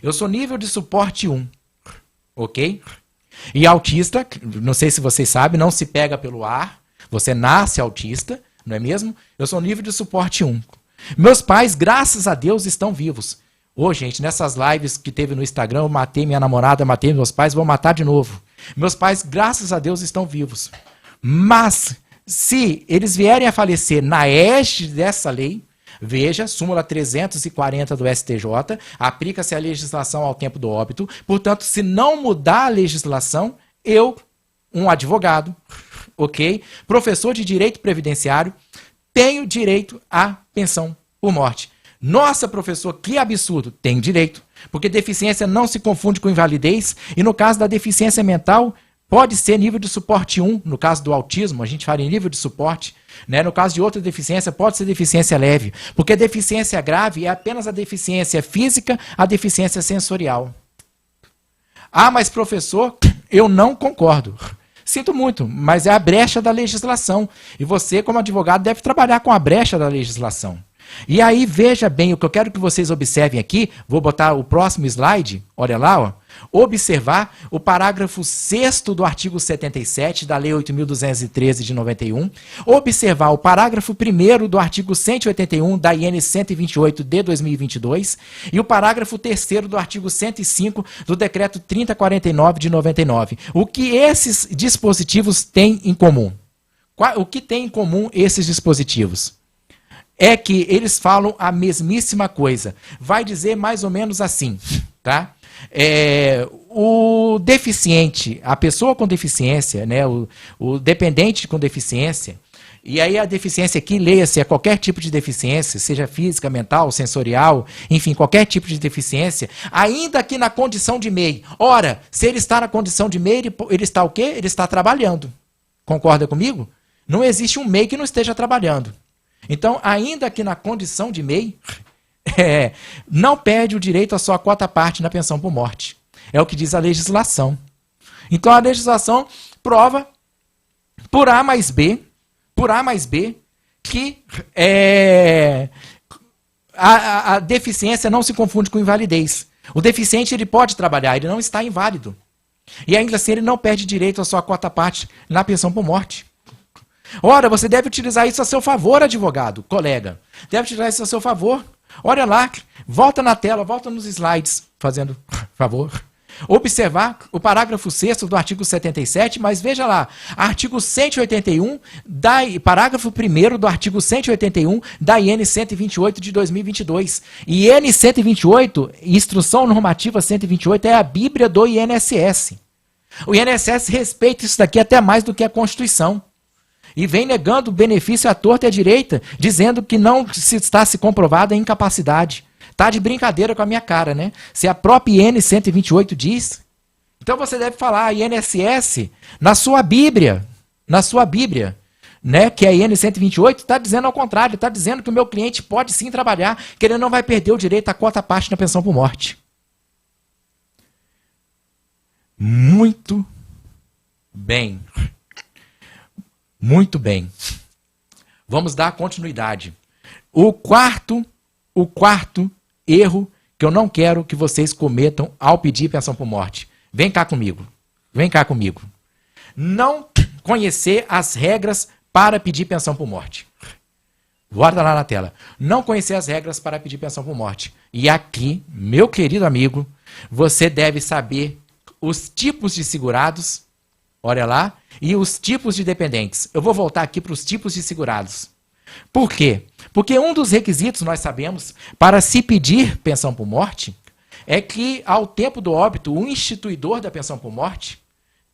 Eu sou nível de suporte 1, ok? E autista, não sei se vocês sabem, não se pega pelo ar, Você nasce autista, não é mesmo? Eu sou nível de suporte 1. Meus pais, graças a Deus, estão vivos. Ô, gente, nessas lives que teve no Instagram, eu matei minha namorada, matei meus pais, vou matar de novo. Meus pais, graças a Deus, estão vivos. Mas, se eles vierem a falecer na égide dessa lei, veja, súmula 340 do STJ, aplica-se a legislação ao tempo do óbito. Portanto, se não mudar a legislação, eu, um advogado, ok, professor de direito previdenciário, tenho direito à pensão por morte. Nossa, professor, que absurdo. Tem direito, porque deficiência não se confunde com invalidez, e no caso da deficiência mental, pode ser nível de suporte 1, no caso do autismo, a gente fala em nível de suporte, né? No caso de outra deficiência, pode ser deficiência leve, porque deficiência grave é apenas a deficiência física, a deficiência sensorial. Ah, mas professor, eu não concordo. Sinto muito, mas é a brecha da legislação, e você, como advogado, deve trabalhar com a brecha da legislação. E aí, veja bem, o que eu quero que vocês observem aqui, vou botar o próximo slide, olha lá, ó, observar o parágrafo 6º do artigo 77 da Lei 8.213 de 91, observar o parágrafo 1º do artigo 181 da IN 128 de 2022 e o parágrafo 3º do artigo 105 do Decreto 3049 de 99. O que esses dispositivos têm em comum? O que tem em comum esses dispositivos? É que eles falam a mesmíssima coisa. Vai dizer mais ou menos assim, tá? O deficiente, a pessoa com deficiência, né, o dependente com deficiência, e aí a deficiência aqui, leia-se, é qualquer tipo de deficiência, seja física, mental, sensorial, enfim, qualquer tipo de deficiência, ainda que na condição de MEI. Ora, se ele está na condição de MEI, ele está o quê? Ele está trabalhando. Concorda comigo? Não existe um MEI que não esteja trabalhando. Então, ainda que na condição de MEI, não perde o direito à sua quota parte na pensão por morte. É o que diz a legislação. Então, a legislação prova, por A mais B, que a deficiência não se confunde com invalidez. O deficiente ele pode trabalhar, ele não está inválido. E ainda assim, ele não perde direito à sua quota parte na pensão por morte. Ora, você deve utilizar isso a seu favor, advogado, colega. Deve utilizar isso a seu favor. Olha lá, volta na tela, volta nos slides, fazendo favor. Observar o parágrafo 6º do artigo 77, mas veja lá, artigo 181, parágrafo 1º do artigo 181 da IN 128 de 2022. E IN 128, Instrução Normativa 128, é a bíblia do INSS. O INSS respeita isso daqui até mais do que a Constituição. E vem negando o benefício à torta e à direita, dizendo que não está se comprovada a incapacidade. Tá de brincadeira com a minha cara, né? Se a própria IN 128 diz. Então você deve falar INSS na sua Bíblia, né? Que a IN 128 está dizendo ao contrário, está dizendo que o meu cliente pode sim trabalhar, que ele não vai perder o direito à quota parte na pensão por morte. Muito bem. Muito bem. Vamos dar continuidade. O quarto erro que eu não quero que vocês cometam ao pedir pensão por morte. Vem cá comigo. Não conhecer as regras para pedir pensão por morte. Bota lá na tela. Não conhecer as regras para pedir pensão por morte. E aqui, meu querido amigo, você deve saber os tipos de segurados, olha lá, e os tipos de dependentes. Eu vou voltar aqui para os tipos de segurados. Por quê? Porque um dos requisitos, nós sabemos, para se pedir pensão por morte, é que, ao tempo do óbito, o instituidor da pensão por morte,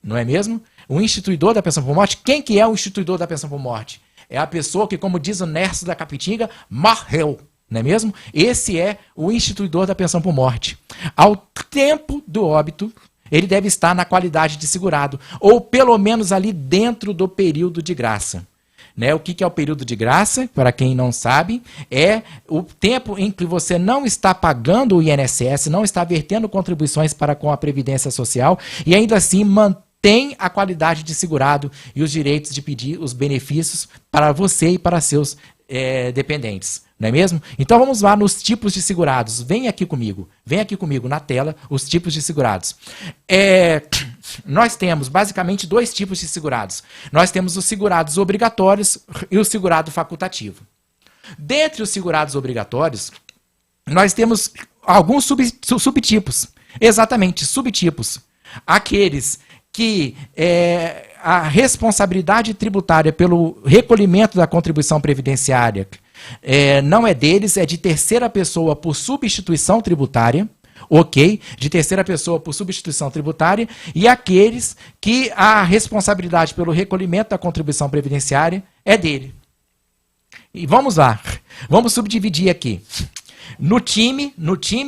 não é mesmo? O instituidor da pensão por morte, quem que é o instituidor da pensão por morte? É a pessoa que, como diz o Nerso da Capitinga, morreu, não é mesmo? Esse é o instituidor da pensão por morte. Ao tempo do óbito, ele deve estar na qualidade de segurado, ou pelo menos ali dentro do período de graça. Né? O que é o período de graça? Para quem não sabe, é o tempo em que você não está pagando o INSS, não está vertendo contribuições para com a Previdência Social e ainda assim mantém a qualidade de segurado e os direitos de pedir os benefícios para você e para seus dependentes. Não é mesmo? Então vamos lá nos tipos de segurados. Vem aqui comigo na tela os tipos de segurados. nós temos basicamente dois tipos de segurados. Nós temos os segurados obrigatórios e o segurado facultativo. Dentre os segurados obrigatórios, nós temos alguns subtipos. Exatamente, subtipos. Aqueles que a responsabilidade tributária pelo recolhimento da contribuição previdenciária não é deles, é de terceira pessoa por substituição tributária. Ok, de terceira pessoa por substituição tributária, e aqueles que a responsabilidade pelo recolhimento da contribuição previdenciária é dele. E vamos lá, vamos subdividir aqui. No time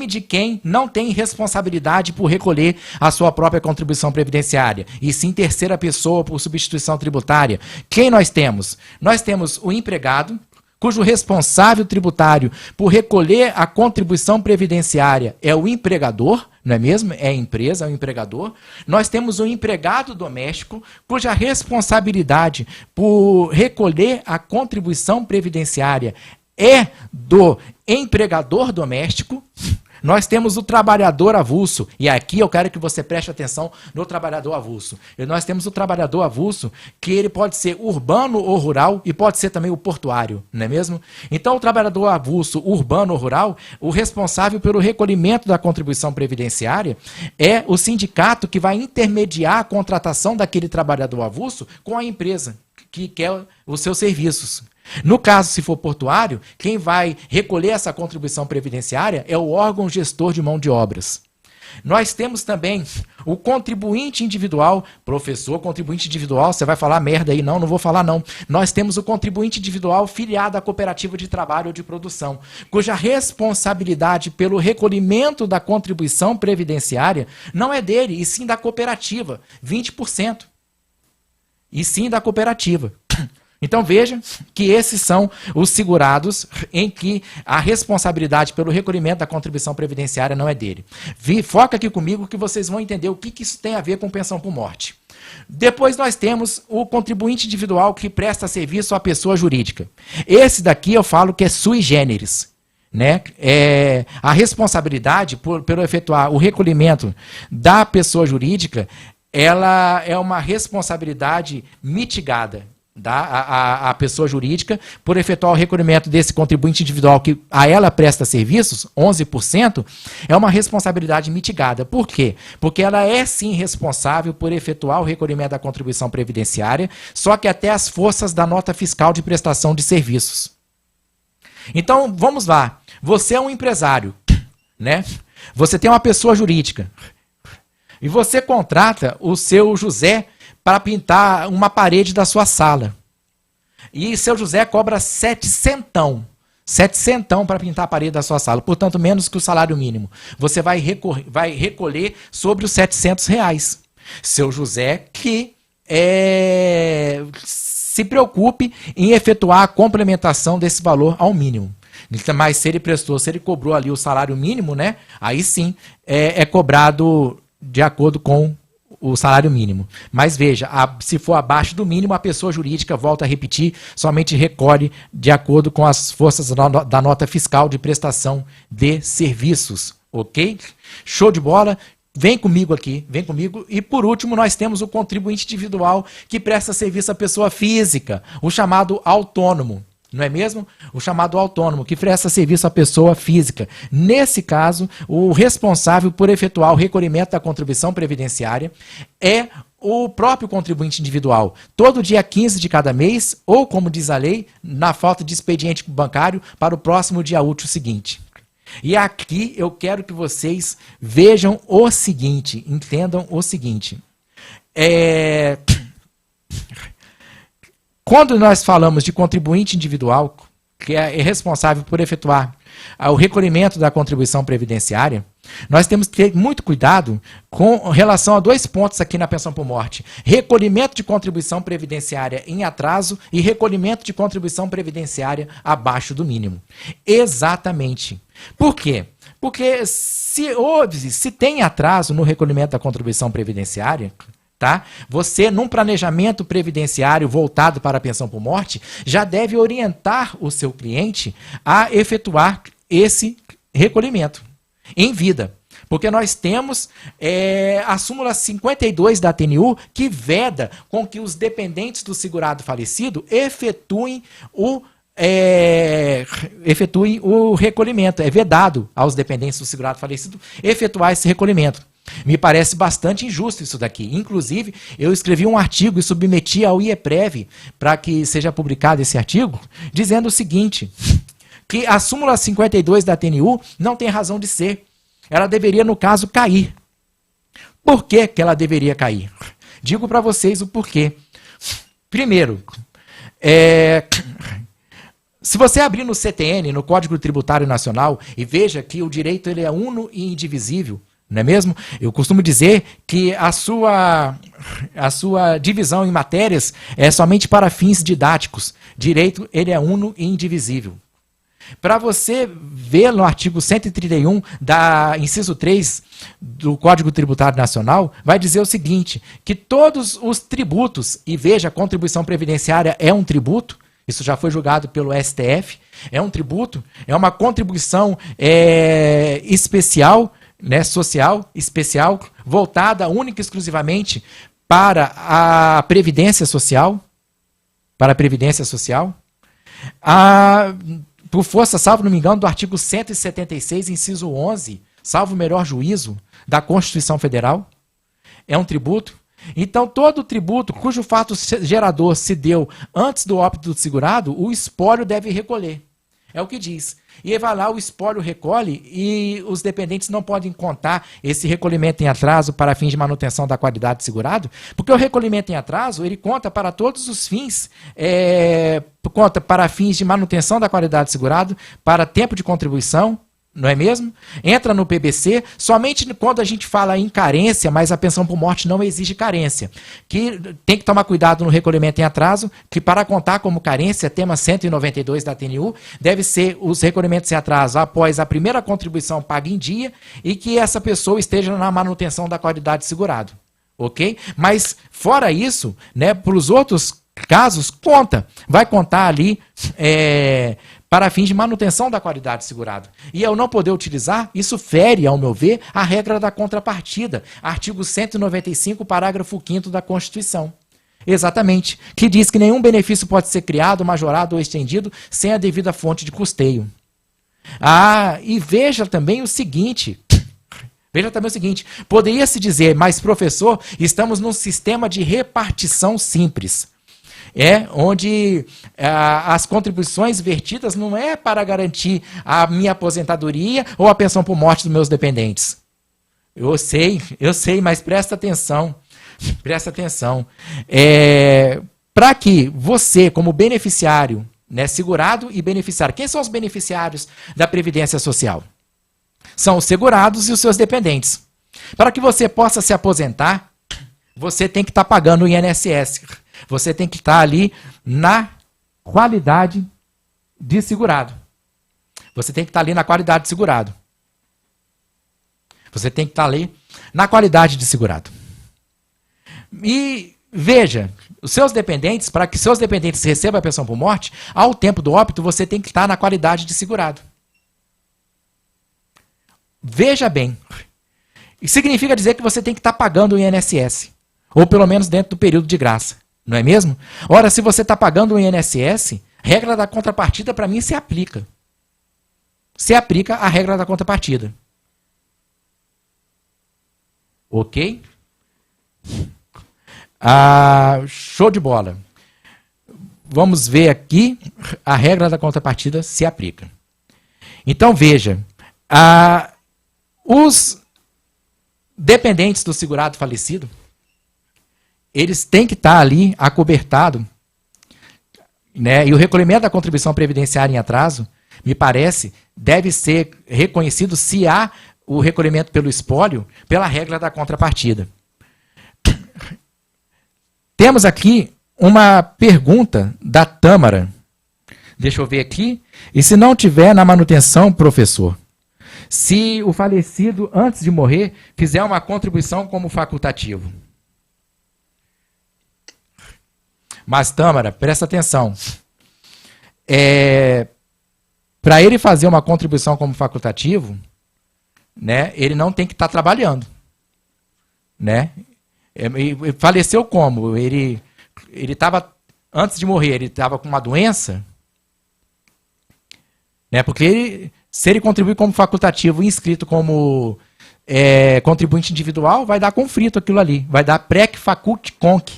de quem não tem responsabilidade por recolher a sua própria contribuição previdenciária, e sim terceira pessoa por substituição tributária, quem nós temos? Nós temos o empregado, cujo responsável tributário por recolher a contribuição previdenciária é o empregador, não é mesmo? É a empresa, é o empregador. Nós temos o empregado doméstico, cuja responsabilidade por recolher a contribuição previdenciária é do empregador doméstico. Nós temos o trabalhador avulso, e aqui eu quero que você preste atenção no trabalhador avulso. E nós temos o trabalhador avulso, que ele pode ser urbano ou rural, e pode ser também o portuário, não é mesmo? Então, o trabalhador avulso, urbano ou rural, o responsável pelo recolhimento da contribuição previdenciária é o sindicato que vai intermediar a contratação daquele trabalhador avulso com a empresa que quer os seus serviços. No caso, se for portuário, quem vai recolher essa contribuição previdenciária é o órgão gestor de mão de obras. Nós temos também o contribuinte individual. Professor, contribuinte individual, você vai falar merda aí? Não, não vou falar não. Nós temos o contribuinte individual filiado à cooperativa de trabalho ou de produção, cuja responsabilidade pelo recolhimento da contribuição previdenciária não é dele, e sim da cooperativa, 20%. E sim da cooperativa. Então veja que esses são os segurados em que a responsabilidade pelo recolhimento da contribuição previdenciária não é dele. Foca aqui comigo que vocês vão entender o que isso tem a ver com pensão por morte. Depois nós temos o contribuinte individual que presta serviço à pessoa jurídica. Esse daqui eu falo que é sui generis. Né? A responsabilidade pelo efetuar o recolhimento da pessoa jurídica, ela é uma responsabilidade mitigada. A pessoa jurídica, por efetuar o recolhimento desse contribuinte individual que a ela presta serviços, 11%, é uma responsabilidade mitigada. Por quê? Porque ela é sim responsável por efetuar o recolhimento da contribuição previdenciária, só que até as forças da nota fiscal de prestação de serviços. Então, vamos lá. Você é um empresário, né? Você tem uma pessoa jurídica e você contrata o seu José para pintar uma parede da sua sala. E seu José cobra 700 para pintar a parede da sua sala, portanto, menos que o salário mínimo. Você vai recolher sobre os R$700. Seu José que se preocupe em efetuar a complementação desse valor ao mínimo. Mas se ele cobrou ali o salário mínimo, né? Aí sim é cobrado de acordo com o salário mínimo. Mas veja, se for abaixo do mínimo, a pessoa jurídica, volta a repetir, somente recolhe de acordo com as forças da nota fiscal de prestação de serviços. Ok? Show de bola? Vem comigo aqui, vem comigo. E por último, nós temos o contribuinte individual que presta serviço à pessoa física, o chamado autônomo. Não é mesmo? O chamado autônomo, que presta serviço à pessoa física. Nesse caso, o responsável por efetuar o recolhimento da contribuição previdenciária é o próprio contribuinte individual. Todo dia 15 de cada mês, ou como diz a lei, na falta de expediente bancário, para o próximo dia útil seguinte. E aqui eu quero que vocês vejam o seguinte, entendam o seguinte. Quando nós falamos de contribuinte individual, que é responsável por efetuar o recolhimento da contribuição previdenciária, nós temos que ter muito cuidado com relação a dois pontos aqui na pensão por morte. Recolhimento de contribuição previdenciária em atraso e recolhimento de contribuição previdenciária abaixo do mínimo. Exatamente. Por quê? Porque se tem atraso no recolhimento da contribuição previdenciária, tá? Você, num planejamento previdenciário voltado para a pensão por morte, já deve orientar o seu cliente a efetuar esse recolhimento em vida. Porque nós temos a súmula 52 da TNU que veda com que os dependentes do segurado falecido efetuem o recolhimento. É vedado aos dependentes do segurado falecido efetuar esse recolhimento. Me parece bastante injusto isso daqui. Inclusive, eu escrevi um artigo e submeti ao IEPREV para que seja publicado esse artigo, dizendo o seguinte, que a súmula 52 da TNU não tem razão de ser. Ela deveria, no caso, cair. Por que que ela deveria cair? Digo para vocês o porquê. Primeiro, se você abrir no CTN, no Código Tributário Nacional, e veja que o direito ele é uno e indivisível, não é mesmo? Eu costumo dizer que a sua divisão em matérias é somente para fins didáticos. Direito, ele é uno e indivisível. Para você ver no artigo 131, inciso 3 do Código Tributário Nacional, vai dizer o seguinte, que todos os tributos, e veja, a contribuição previdenciária é um tributo, isso já foi julgado pelo STF, é um tributo, é uma contribuição especial, né, social, especial, voltada única e exclusivamente para a Previdência Social, por força, salvo não me engano, do artigo 176, inciso 11, salvo o melhor juízo da Constituição Federal, é um tributo. Então, todo tributo cujo fato gerador se deu antes do óbito do segurado, o espólio deve recolher. É o que diz. E vai lá, o espólio recolhe e os dependentes não podem contar esse recolhimento em atraso para fins de manutenção da qualidade do segurado, porque o recolhimento em atraso, ele conta para todos os fins, conta para fins de manutenção da qualidade do segurado, para tempo de contribuição, não é mesmo? Entra no PBC, somente quando a gente fala em carência, mas a pensão por morte não exige carência. Que tem que tomar cuidado no recolhimento em atraso, que para contar como carência, tema 192 da TNU, deve ser os recolhimentos em atraso após a primeira contribuição paga em dia e que essa pessoa esteja na manutenção da qualidade de segurado. Ok? Mas, fora isso, né, para os outros casos, vai contar ali para fins de manutenção da qualidade de segurado. E ao não poder utilizar, isso fere, ao meu ver, a regra da contrapartida, artigo 195, parágrafo 5º da Constituição. Exatamente, que diz que nenhum benefício pode ser criado, majorado ou estendido sem a devida fonte de custeio. E veja também o seguinte, poderia-se dizer, mas professor, estamos num sistema de repartição simples. Onde as contribuições vertidas não é para garantir a minha aposentadoria ou a pensão por morte dos meus dependentes. Eu sei, mas presta atenção. Para que você, como beneficiário, né, segurado e beneficiário, quem são os beneficiários da Previdência Social? São os segurados e os seus dependentes. Para que você possa se aposentar, você tem que estar pagando o INSS. Você tem que estar ali na qualidade de segurado. Você tem que estar ali na qualidade de segurado. Você tem que estar ali na qualidade de segurado. E veja, os seus dependentes, para que seus dependentes recebam a pensão por morte, ao tempo do óbito, você tem que estar na qualidade de segurado. Veja bem, isso significa dizer que você tem que estar pagando o INSS, ou pelo menos dentro do período de graça. Não é mesmo? Ora, se você está pagando o INSS, regra da contrapartida para mim se aplica. Se aplica a regra da contrapartida. Ok? Show de bola. Vamos ver aqui, a regra da contrapartida se aplica. Então veja, os dependentes do segurado falecido, eles têm que estar ali acobertado, né? E o recolhimento da contribuição previdenciária em atraso, me parece, deve ser reconhecido se há o recolhimento pelo espólio, pela regra da contrapartida. Temos aqui uma pergunta da Tâmara. Deixa eu ver aqui. E se não tiver na manutenção, professor, se o falecido, antes de morrer, fizer uma contribuição como facultativo? Mas, Tâmara, presta atenção. Para ele fazer uma contribuição como facultativo, né, ele não tem que estar trabalhando, né? E faleceu como? Ele estava, antes de morrer, ele estava com uma doença, né? Porque se ele contribuir como facultativo e inscrito como contribuinte individual, vai dar conflito aquilo ali, vai dar prec faculti conc,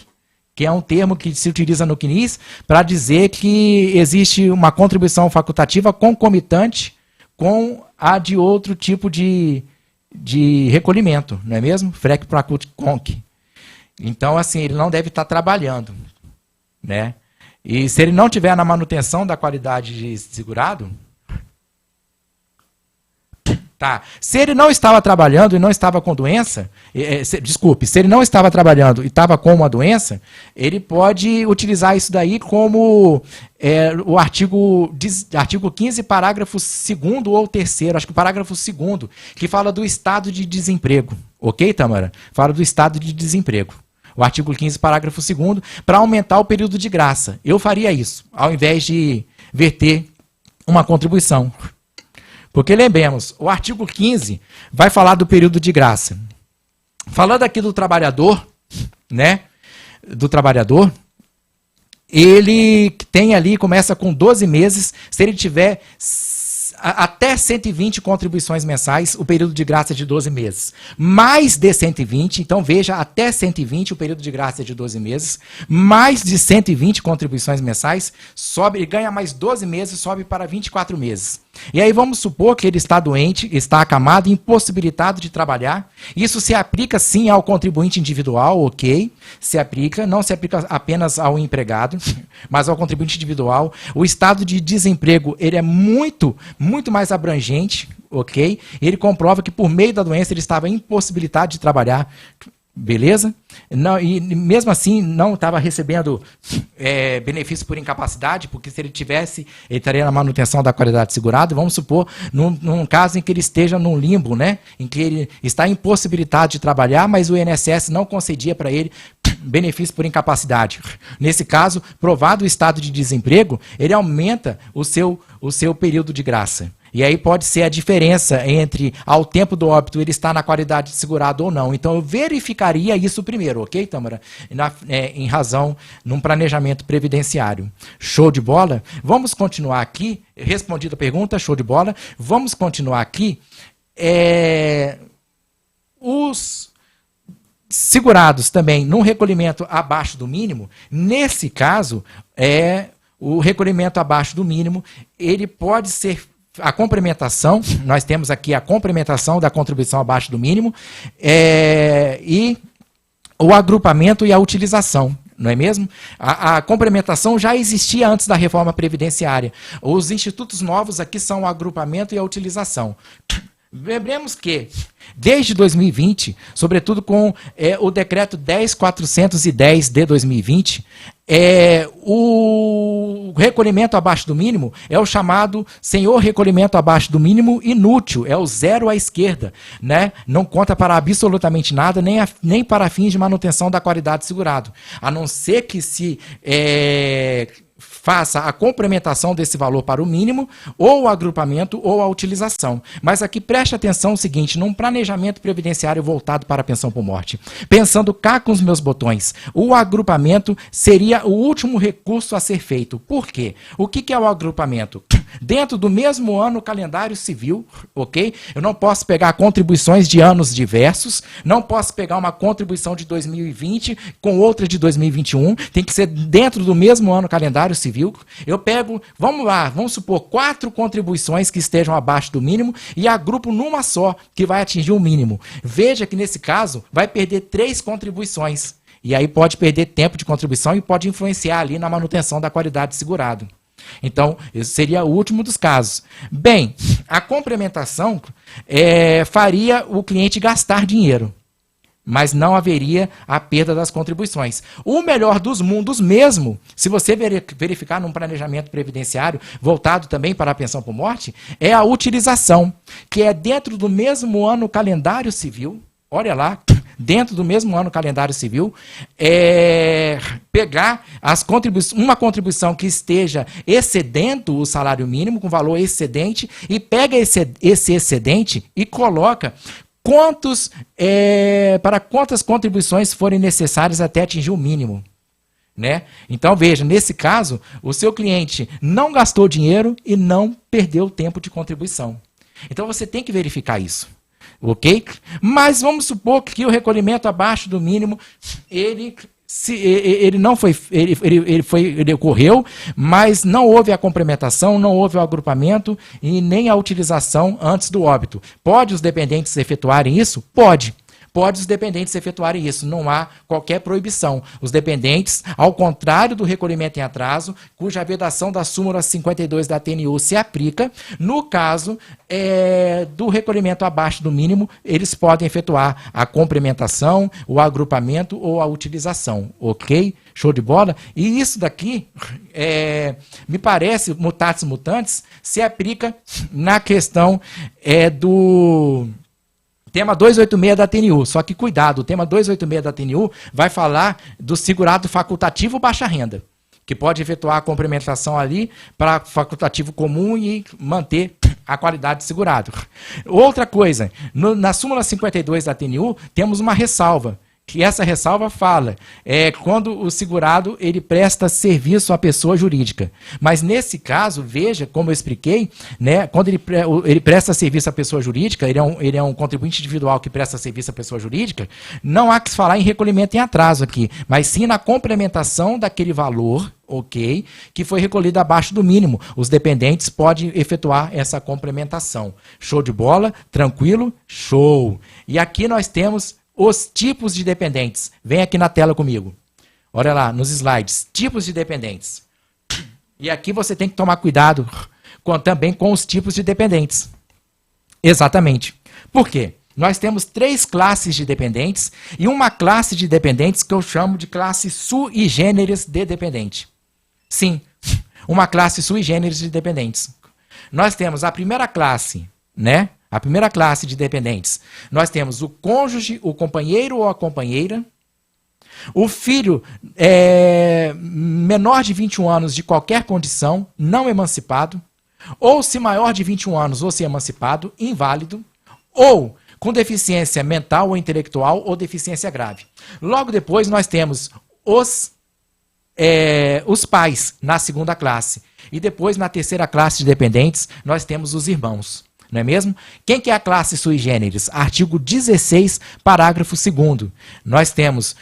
que é um termo que se utiliza no CNIS para dizer que existe uma contribuição facultativa concomitante com a de outro tipo de recolhimento, não é mesmo? Prec faculti conc. Então, assim, ele não deve estar trabalhando, né? E se ele não tiver na manutenção da qualidade de segurado, tá. Se ele não estava trabalhando e não estava com doença, se ele não estava trabalhando e estava com uma doença, ele pode utilizar isso daí como o artigo 15, parágrafo 2º ou 3º, acho que o parágrafo 2º, que fala do estado de desemprego. Ok, Tamara? Fala do estado de desemprego. O artigo 15, parágrafo 2º, para aumentar o período de graça. Eu faria isso, ao invés de verter uma contribuição. Porque lembremos, o artigo 15 vai falar do período de graça. Falando aqui do trabalhador, né? Do trabalhador, ele tem ali, começa com 12 meses, se ele tiver até 120 contribuições mensais, o período de graça é de 12 meses. Mais de 120, então veja, até 120 o período de graça é de 12 meses. Mais de 120 contribuições mensais, sobe, ele ganha mais 12 meses, sobe para 24 meses. E aí vamos supor que ele está doente, está acamado, impossibilitado de trabalhar. Isso se aplica sim ao contribuinte individual, ok? Se aplica, não se aplica apenas ao empregado, mas ao contribuinte individual. O estado de desemprego, ele é muito mais abrangente, ok? Ele comprova que por meio da doença ele estava impossibilitado de trabalhar. Beleza? Não, e mesmo assim não estava recebendo benefício por incapacidade, porque se ele tivesse, ele estaria na manutenção da qualidade segurada. Vamos supor, num caso em que ele esteja num limbo, né? Em que ele está impossibilitado de trabalhar, mas o INSS não concedia para ele benefício por incapacidade. Nesse caso, provado o estado de desemprego, ele aumenta o seu período de graça. E aí pode ser a diferença entre, ao tempo do óbito, ele está na qualidade de segurado ou não. Então, eu verificaria isso primeiro, ok, Tâmara? Em razão, num planejamento previdenciário. Show de bola? Vamos continuar aqui. Respondida a pergunta, show de bola. Vamos continuar aqui. Os segurados também, num recolhimento abaixo do mínimo, nesse caso, o recolhimento abaixo do mínimo, ele pode ser a complementação, nós temos aqui a complementação da contribuição abaixo do mínimo, e o agrupamento e a utilização, não é mesmo? A complementação já existia antes da reforma previdenciária. Os institutos novos aqui são o agrupamento e a utilização. Lembremos que, desde 2020, sobretudo com o decreto 10.410 de 2020, o recolhimento abaixo do mínimo é o chamado senhor recolhimento abaixo do mínimo inútil, é o zero à esquerda, né? Não conta para absolutamente nada, nem para fins de manutenção da qualidade segurado, a não ser que se faça a complementação desse valor para o mínimo, ou o agrupamento, ou a utilização. Mas aqui preste atenção no seguinte, num planejamento previdenciário voltado para a pensão por morte, pensando cá com os meus botões, o agrupamento seria o último recurso a ser feito. Por quê? O que é o agrupamento? Dentro do mesmo ano calendário civil, ok? Eu não posso pegar contribuições de anos diversos, não posso pegar uma contribuição de 2020 com outra de 2021, tem que ser dentro do mesmo ano calendário civil. Eu pego, vamos supor, 4 contribuições que estejam abaixo do mínimo e agrupo numa só, que vai atingir o mínimo. Veja que nesse caso vai perder 3 contribuições. E aí pode perder tempo de contribuição e pode influenciar ali na manutenção da qualidade de segurado. Então, esse seria o último dos casos. Bem, a complementação faria o cliente gastar dinheiro, mas não haveria a perda das contribuições. O melhor dos mundos mesmo, se você verificar num planejamento previdenciário, voltado também para a pensão por morte, é a utilização, que é dentro do mesmo ano calendário civil, olha lá, dentro do mesmo ano calendário civil, pegar uma contribuição que esteja excedendo o salário mínimo, com valor excedente, e pega esse excedente e coloca para quantas contribuições forem necessárias até atingir o mínimo. Né? Então, veja, nesse caso, o seu cliente não gastou dinheiro e não perdeu tempo de contribuição. Então, você tem que verificar isso. Ok? Mas vamos supor que o recolhimento abaixo do mínimo, ele ocorreu, mas não houve a complementação, não houve o agrupamento e nem a utilização antes do óbito. Pode os dependentes efetuarem isso? Pode. Pode os dependentes efetuarem isso, não há qualquer proibição. Os dependentes, ao contrário do recolhimento em atraso, cuja vedação da súmula 52 da TNU se aplica, no caso do recolhimento abaixo do mínimo, eles podem efetuar a complementação, o agrupamento ou a utilização, ok? Show de bola? E isso daqui, me parece, mutatis mutandis, se aplica na questão do tema 286 da TNU, só que cuidado, o tema 286 da TNU vai falar do segurado facultativo baixa renda, que pode efetuar a complementação ali para facultativo comum e manter a qualidade de segurado. Outra coisa, na súmula 52 da TNU temos uma ressalva, que essa ressalva fala quando o segurado ele presta serviço à pessoa jurídica. Mas nesse caso, veja, como eu expliquei, né, quando ele presta serviço à pessoa jurídica, ele é um contribuinte individual que presta serviço à pessoa jurídica, não há que se falar em recolhimento em atraso aqui, mas sim na complementação daquele valor, ok, que foi recolhido abaixo do mínimo. Os dependentes podem efetuar essa complementação. Show de bola? Tranquilo? Show! E aqui nós temos os tipos de dependentes. Vem aqui na tela comigo. Olha lá, nos slides. Tipos de dependentes. E aqui você tem que tomar cuidado também com os tipos de dependentes. Exatamente. Por quê? Nós temos 3 classes de dependentes e uma classe de dependentes que eu chamo de classe sui generis de dependente. Sim, uma classe sui generis de dependentes. Nós temos a primeira classe, né? A primeira classe de dependentes. Nós temos o cônjuge, o companheiro ou a companheira, o filho menor de 21 anos de qualquer condição, não emancipado, ou se maior de 21 anos ou se emancipado, inválido, ou com deficiência mental ou intelectual ou deficiência grave. Logo depois nós temos os pais na segunda classe. E depois na terceira classe de dependentes nós temos os irmãos. Não é mesmo? Quem que é a classe sui generis? Artigo 16, parágrafo 2º. Nós temos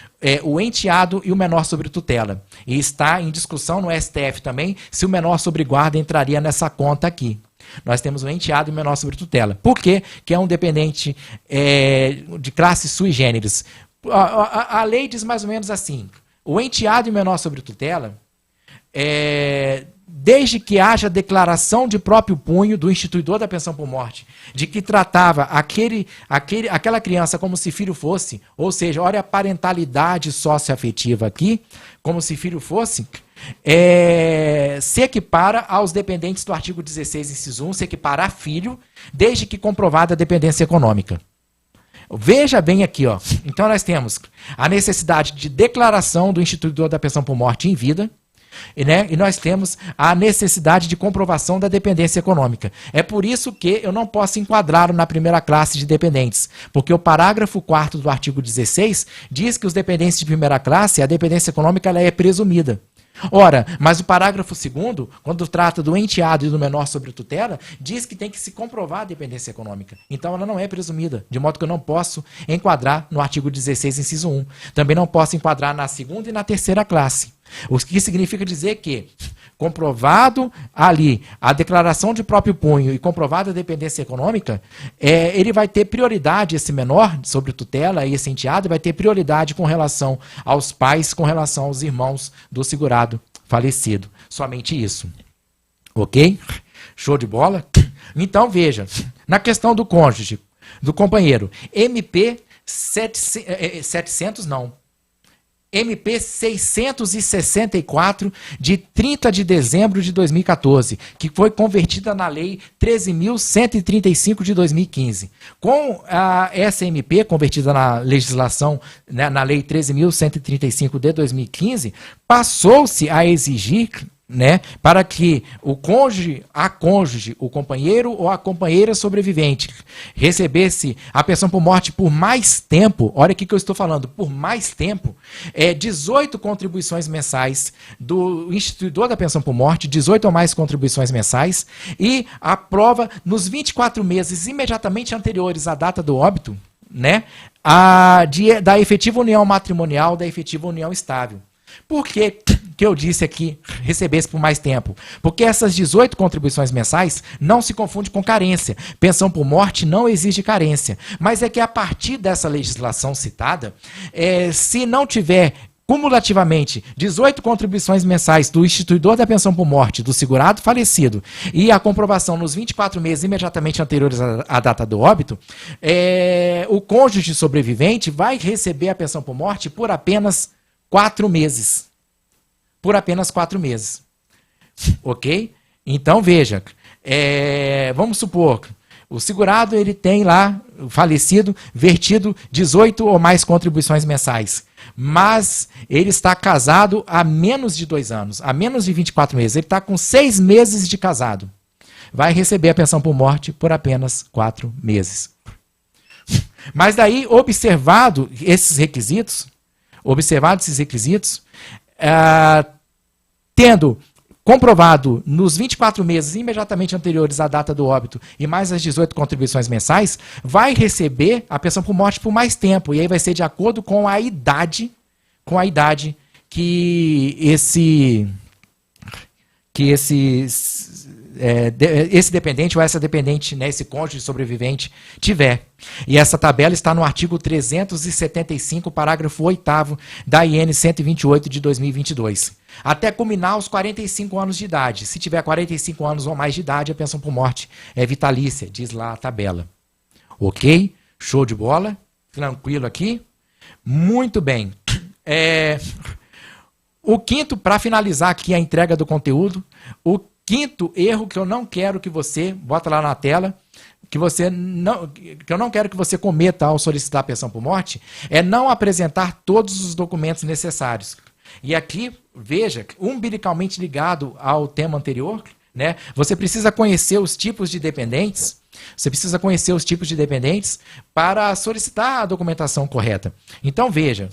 o enteado e o menor sobre tutela. E está em discussão no STF também se o menor sobre guarda entraria nessa conta aqui. Nós temos o enteado e o menor sobre tutela. Por quê? Que é um dependente de classe sui generis. A lei diz mais ou menos assim: o enteado e o menor sobre tutela desde que haja declaração de próprio punho do instituidor da pensão por morte, de que tratava aquela criança como se filho fosse, ou seja, olha a parentalidade socioafetiva aqui, como se filho fosse, se equipara aos dependentes do artigo 16, inciso 1, se equipara a filho, desde que comprovada a dependência econômica. Veja bem aqui, ó. Então nós temos a necessidade de declaração do instituidor da pensão por morte em vida, né? E nós temos a necessidade de comprovação da dependência econômica. É por isso que eu não posso enquadrá-lo na primeira classe de dependentes, porque o parágrafo 4º do artigo 16 diz que os dependentes de primeira classe, a dependência econômica ela é presumida. Ora, mas o parágrafo 2º, quando trata do enteado e do menor sobre tutela, diz que tem que se comprovar a dependência econômica. Então ela não é presumida, de modo que eu não posso enquadrar no artigo 16, inciso 1. Também não posso enquadrar na segunda e na terceira classe. O que significa dizer que, comprovado ali a declaração de próprio punho e comprovada a dependência econômica, ele vai ter prioridade, esse menor sobre tutela e esse enteado vai ter prioridade com relação aos pais, com relação aos irmãos do segurado falecido. Somente isso. Ok? Show de bola? Então, veja, na questão do cônjuge, do companheiro, MP 700 não. MP 664, de 30 de dezembro de 2014, que foi convertida na Lei 13.135 de 2015. Com essa MP, convertida na legislação, né, na Lei 13.135 de 2015, passou-se a exigir, né, para que o cônjuge, a cônjuge, o companheiro ou a companheira sobrevivente recebesse a pensão por morte por mais tempo, olha aqui que eu estou falando, por mais tempo, 18 contribuições mensais do instituidor da pensão por morte, 18 ou mais contribuições mensais, e a prova nos 24 meses imediatamente anteriores à data do óbito, né, da efetiva união matrimonial, da efetiva união estável. Por que eu disse aqui recebesse por mais tempo? Porque essas 18 contribuições mensais não se confundem com carência. Pensão por morte não exige carência. Mas é que a partir dessa legislação citada, se não tiver cumulativamente 18 contribuições mensais do instituidor da pensão por morte, do segurado falecido, e a comprovação nos 24 meses imediatamente anteriores à data do óbito, o cônjuge sobrevivente vai receber a pensão por morte por apenas 4 meses. Por apenas 4 meses. Ok? Então, veja, vamos supor, o segurado ele tem lá, o falecido, vertido 18 ou mais contribuições mensais. Mas ele está casado há menos de 2 anos, há menos de 24 meses. Ele está com 6 meses de casado. Vai receber a pensão por morte por apenas 4 meses. Mas daí, observados esses requisitos, tendo comprovado nos 24 meses imediatamente anteriores à data do óbito e mais as 18 contribuições mensais, vai receber a pensão por morte por mais tempo. E aí vai ser de acordo com a idade que esse dependente ou essa dependente, né, esse cônjuge sobrevivente tiver. E essa tabela está no artigo 375, parágrafo 8º da IN 128 de 2022. Até culminar aos 45 anos de idade. Se tiver 45 anos ou mais de idade, a pensão por morte é vitalícia, diz lá a tabela. Ok? Show de bola? Tranquilo aqui? Muito bem. O quinto, para finalizar aqui a entrega do conteúdo, o quinto erro que eu não quero que você, bota lá na tela, que eu não quero que você cometa ao solicitar a pensão por morte, é não apresentar todos os documentos necessários. E aqui, veja, umbilicalmente ligado ao tema anterior, né, você precisa conhecer os tipos de dependentes, para solicitar a documentação correta. Então, veja,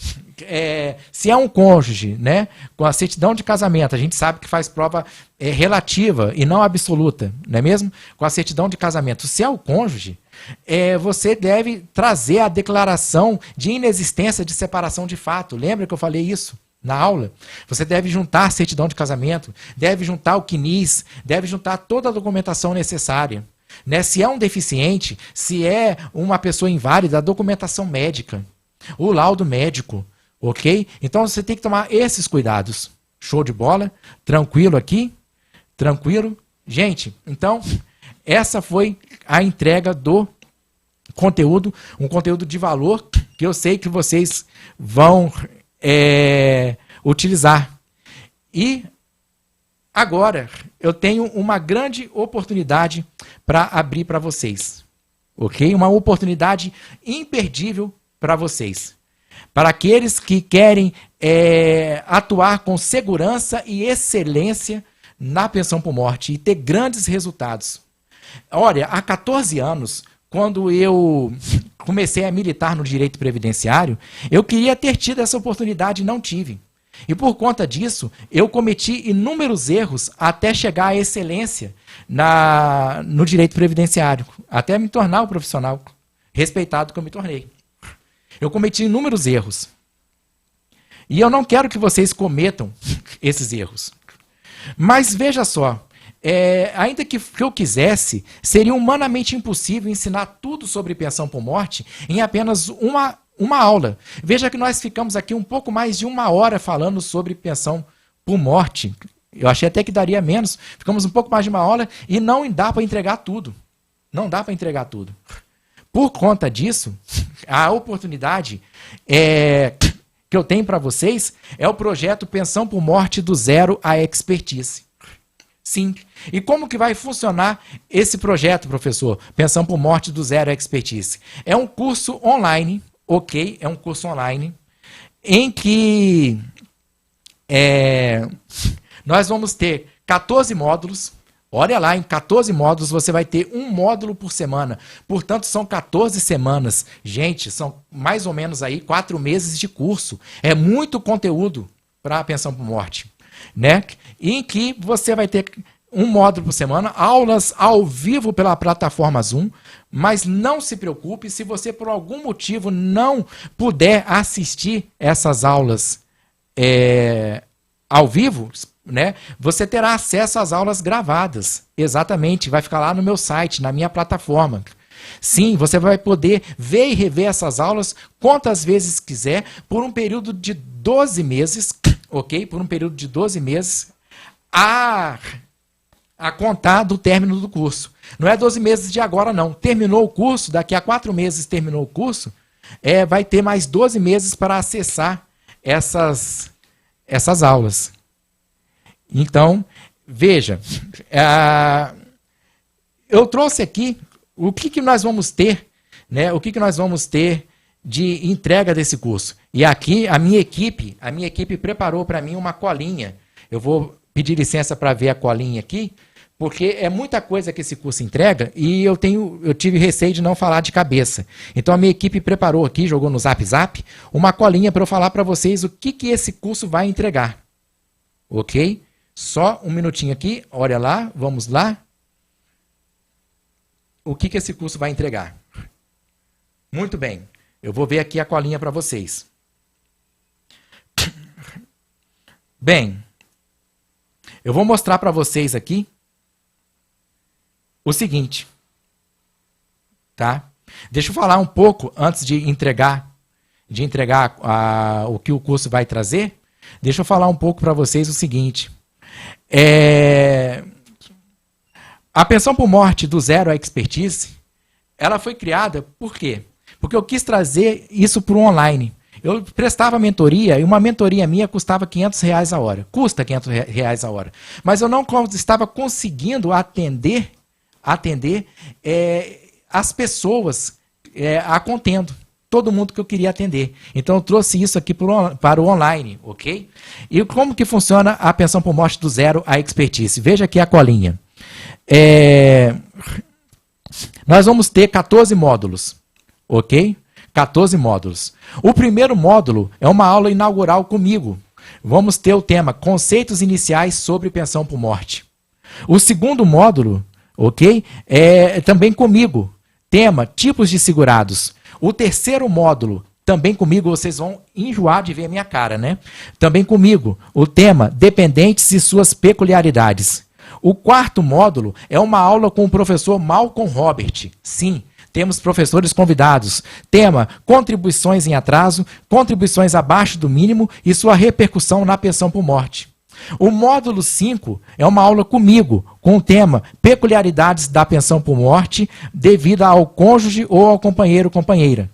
se é um cônjuge, né, com a certidão de casamento, a gente sabe que faz prova relativa e não absoluta, não é mesmo? Com a certidão de casamento, se é o cônjuge, você deve trazer a declaração de inexistência de separação de fato. Lembra que eu falei isso na aula? Você deve juntar a certidão de casamento, deve juntar o CNIS, deve juntar toda a documentação necessária. Né? Se é um deficiente, se é uma pessoa inválida, a documentação médica, o laudo médico, ok? Então você tem que tomar esses cuidados. Show de bola? Tranquilo aqui? Tranquilo? Gente, então, essa foi a entrega do conteúdo, um conteúdo de valor que eu sei que vocês vão utilizar. E agora, eu tenho uma grande oportunidade para abrir para vocês, ok? Uma oportunidade imperdível para vocês. Para aqueles que querem atuar com segurança e excelência na pensão por morte e ter grandes resultados. Olha, há 14 anos, quando eu comecei a militar no direito previdenciário, eu queria ter tido essa oportunidade e não tive. E por conta disso, eu cometi inúmeros erros até chegar à excelência no direito previdenciário, até me tornar o profissional respeitado que eu me tornei. Eu cometi inúmeros erros. E eu não quero que vocês cometam esses erros. Mas veja só, ainda que eu quisesse, seria humanamente impossível ensinar tudo sobre pensão por morte em apenas uma aula. Veja que nós ficamos aqui um pouco mais de 1 hora falando sobre pensão por morte. Eu achei até que daria menos. Ficamos um pouco mais de 1 hora e não dá para entregar tudo. Não dá para entregar tudo. Por conta disso, a oportunidade que eu tenho para vocês é o projeto Pensão por Morte do Zero à Expertise. Sim. E como que vai funcionar esse projeto, professor? Pensão por Morte do Zero à Expertise. É um curso online, ok? É um curso online em que nós vamos ter 14 módulos. Olha lá, em 14 módulos você vai ter um módulo por semana. Portanto, são 14 semanas. Gente, são mais ou menos aí 4 meses de curso. É muito conteúdo para a pensão por morte, né? Em que você vai ter um módulo por semana, aulas ao vivo pela plataforma Zoom, mas não se preocupe se você por algum motivo não puder assistir essas aulas ao vivo, né? Você terá acesso às aulas gravadas. Exatamente, vai ficar lá no meu site, na minha plataforma. Sim, você vai poder ver e rever essas aulas quantas vezes quiser, por um período de 12 meses, ok? Por um período de 12 meses, a contar do término do curso. Não é 12 meses de agora, não. Terminou o curso, daqui a 4 meses terminou o curso, vai ter mais 12 meses para acessar essas aulas. Então, veja, eu trouxe aqui o que nós vamos ter, né? O que nós vamos ter de entrega desse curso. E aqui a minha equipe preparou para mim uma colinha. Eu vou pedir licença para ver a colinha aqui, porque é muita coisa que esse curso entrega e eu tive receio de não falar de cabeça. Então a minha equipe preparou aqui, jogou no Zap Zap, uma colinha para eu falar para vocês o que esse curso vai entregar. Ok? Só um minutinho aqui, olha lá, vamos lá. O que esse curso vai entregar? Muito bem, eu vou ver aqui a colinha para vocês. Bem, eu vou mostrar para vocês aqui o seguinte, tá? Deixa eu falar um pouco antes de entregar o que o curso vai trazer. Deixa eu falar um pouco para vocês o seguinte. A pensão por morte do Zero à Expertise, ela foi criada por quê? Porque eu quis trazer isso para o online. Eu prestava mentoria e uma mentoria minha custava R$500 a hora. Custa R$500 a hora. Mas eu não estava conseguindo atender as pessoas a contento. Todo mundo que eu queria atender. Então eu trouxe isso aqui para o online, ok? E como que funciona a pensão por morte do Zero à Expertise? Veja aqui a colinha. Nós vamos ter 14 módulos, ok? 14 módulos. O primeiro módulo é uma aula inaugural comigo. Vamos ter o tema Conceitos Iniciais sobre Pensão por Morte. O segundo módulo, ok? É também comigo. Tema Tipos de Segurados. O terceiro módulo, também comigo, vocês vão enjoar de ver a minha cara, né? Também comigo, o tema Dependentes e suas peculiaridades. O quarto módulo é uma aula com o professor Malcolm Robert. Sim, temos professores convidados. Tema Contribuições em atraso, contribuições abaixo do mínimo e sua repercussão na pensão por morte. O módulo 5 é uma aula comigo, com o tema Peculiaridades da pensão por morte devida ao cônjuge ou ao companheiro ou companheira.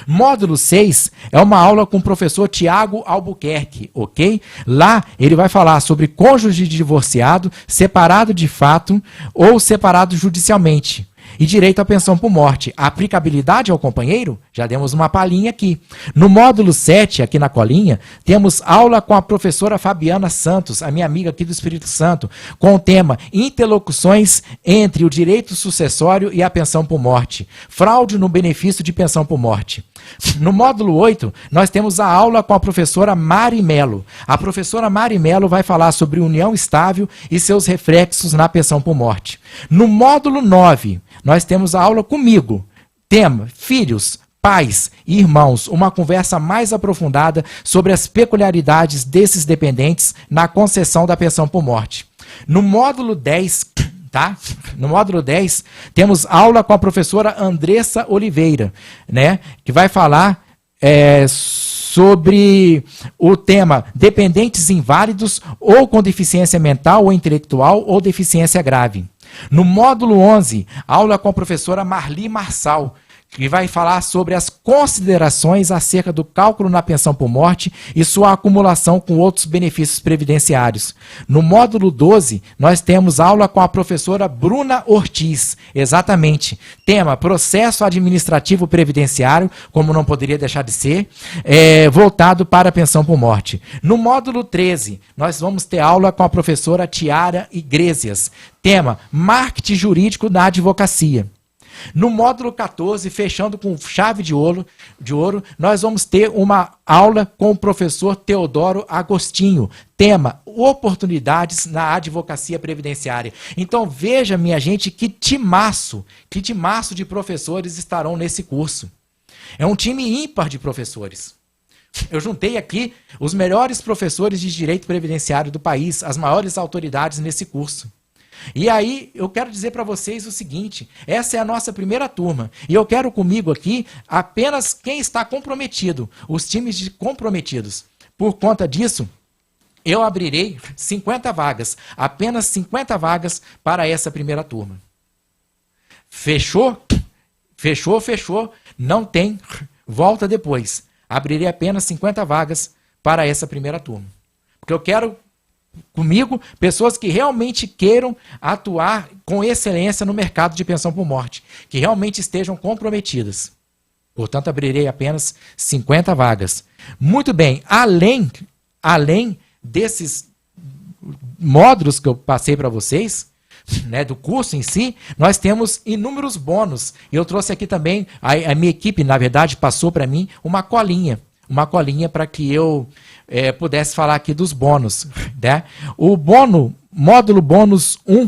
Módulo 6 é uma aula com o professor Tiago Albuquerque, ok? Lá ele vai falar sobre cônjuge divorciado, separado de fato ou separado judicialmente. E direito à pensão por morte. A aplicabilidade ao companheiro? Já demos uma palhinha aqui. No módulo 7, aqui na colinha, temos aula com a professora Fabiana Santos, a minha amiga aqui do Espírito Santo, com o tema Interlocuções entre o direito sucessório e a pensão por morte. Fraude no benefício de pensão por morte. No módulo 8, nós temos a aula com a professora Mari Melo. A professora Mari Melo vai falar sobre união estável e seus reflexos na pensão por morte. No módulo 9, nós temos a aula comigo. Tema, filhos, pais e irmãos, uma conversa mais aprofundada sobre as peculiaridades desses dependentes na concessão da pensão por morte. No módulo 10, tá? No módulo 10, temos aula com a professora Andressa Oliveira, né? Que vai falar sobre o tema dependentes inválidos ou com deficiência mental ou intelectual ou deficiência grave. No módulo 11, aula com a professora Marli Marçal, que vai falar sobre as considerações acerca do cálculo na pensão por morte e sua acumulação com outros benefícios previdenciários. No módulo 12, nós temos aula com a professora Bruna Ortiz, exatamente. Tema, processo administrativo previdenciário, como não poderia deixar de ser, voltado para a pensão por morte. No módulo 13, nós vamos ter aula com a professora Tiara Iglesias. Tema, marketing jurídico na advocacia. No módulo 14, fechando com chave de ouro, nós vamos ter uma aula com o professor Teodoro Agostinho. Tema, oportunidades na advocacia previdenciária. Então veja, minha gente, que timaço de professores estarão nesse curso. É um time ímpar de professores. Eu juntei aqui os melhores professores de direito previdenciário do país, as maiores autoridades nesse curso. E aí, eu quero dizer para vocês o seguinte, essa é a nossa primeira turma, e eu quero comigo aqui apenas quem está comprometido, os times de comprometidos. Por conta disso, eu abrirei 50 vagas, apenas 50 vagas para essa primeira turma. Fechou? Fechou, fechou. Não tem, volta depois. Abrirei apenas 50 vagas para essa primeira turma. Porque eu quero comigo pessoas que realmente queiram atuar com excelência no mercado de pensão por morte, que realmente estejam comprometidas. Portanto, abrirei apenas 50 vagas. Muito bem, além desses módulos que eu passei para vocês, né, do curso em si, nós temos inúmeros bônus. Eu trouxe aqui também, a minha equipe, na verdade, passou para mim uma colinha para que eu pudesse falar aqui dos bônus. Né? O módulo bônus 1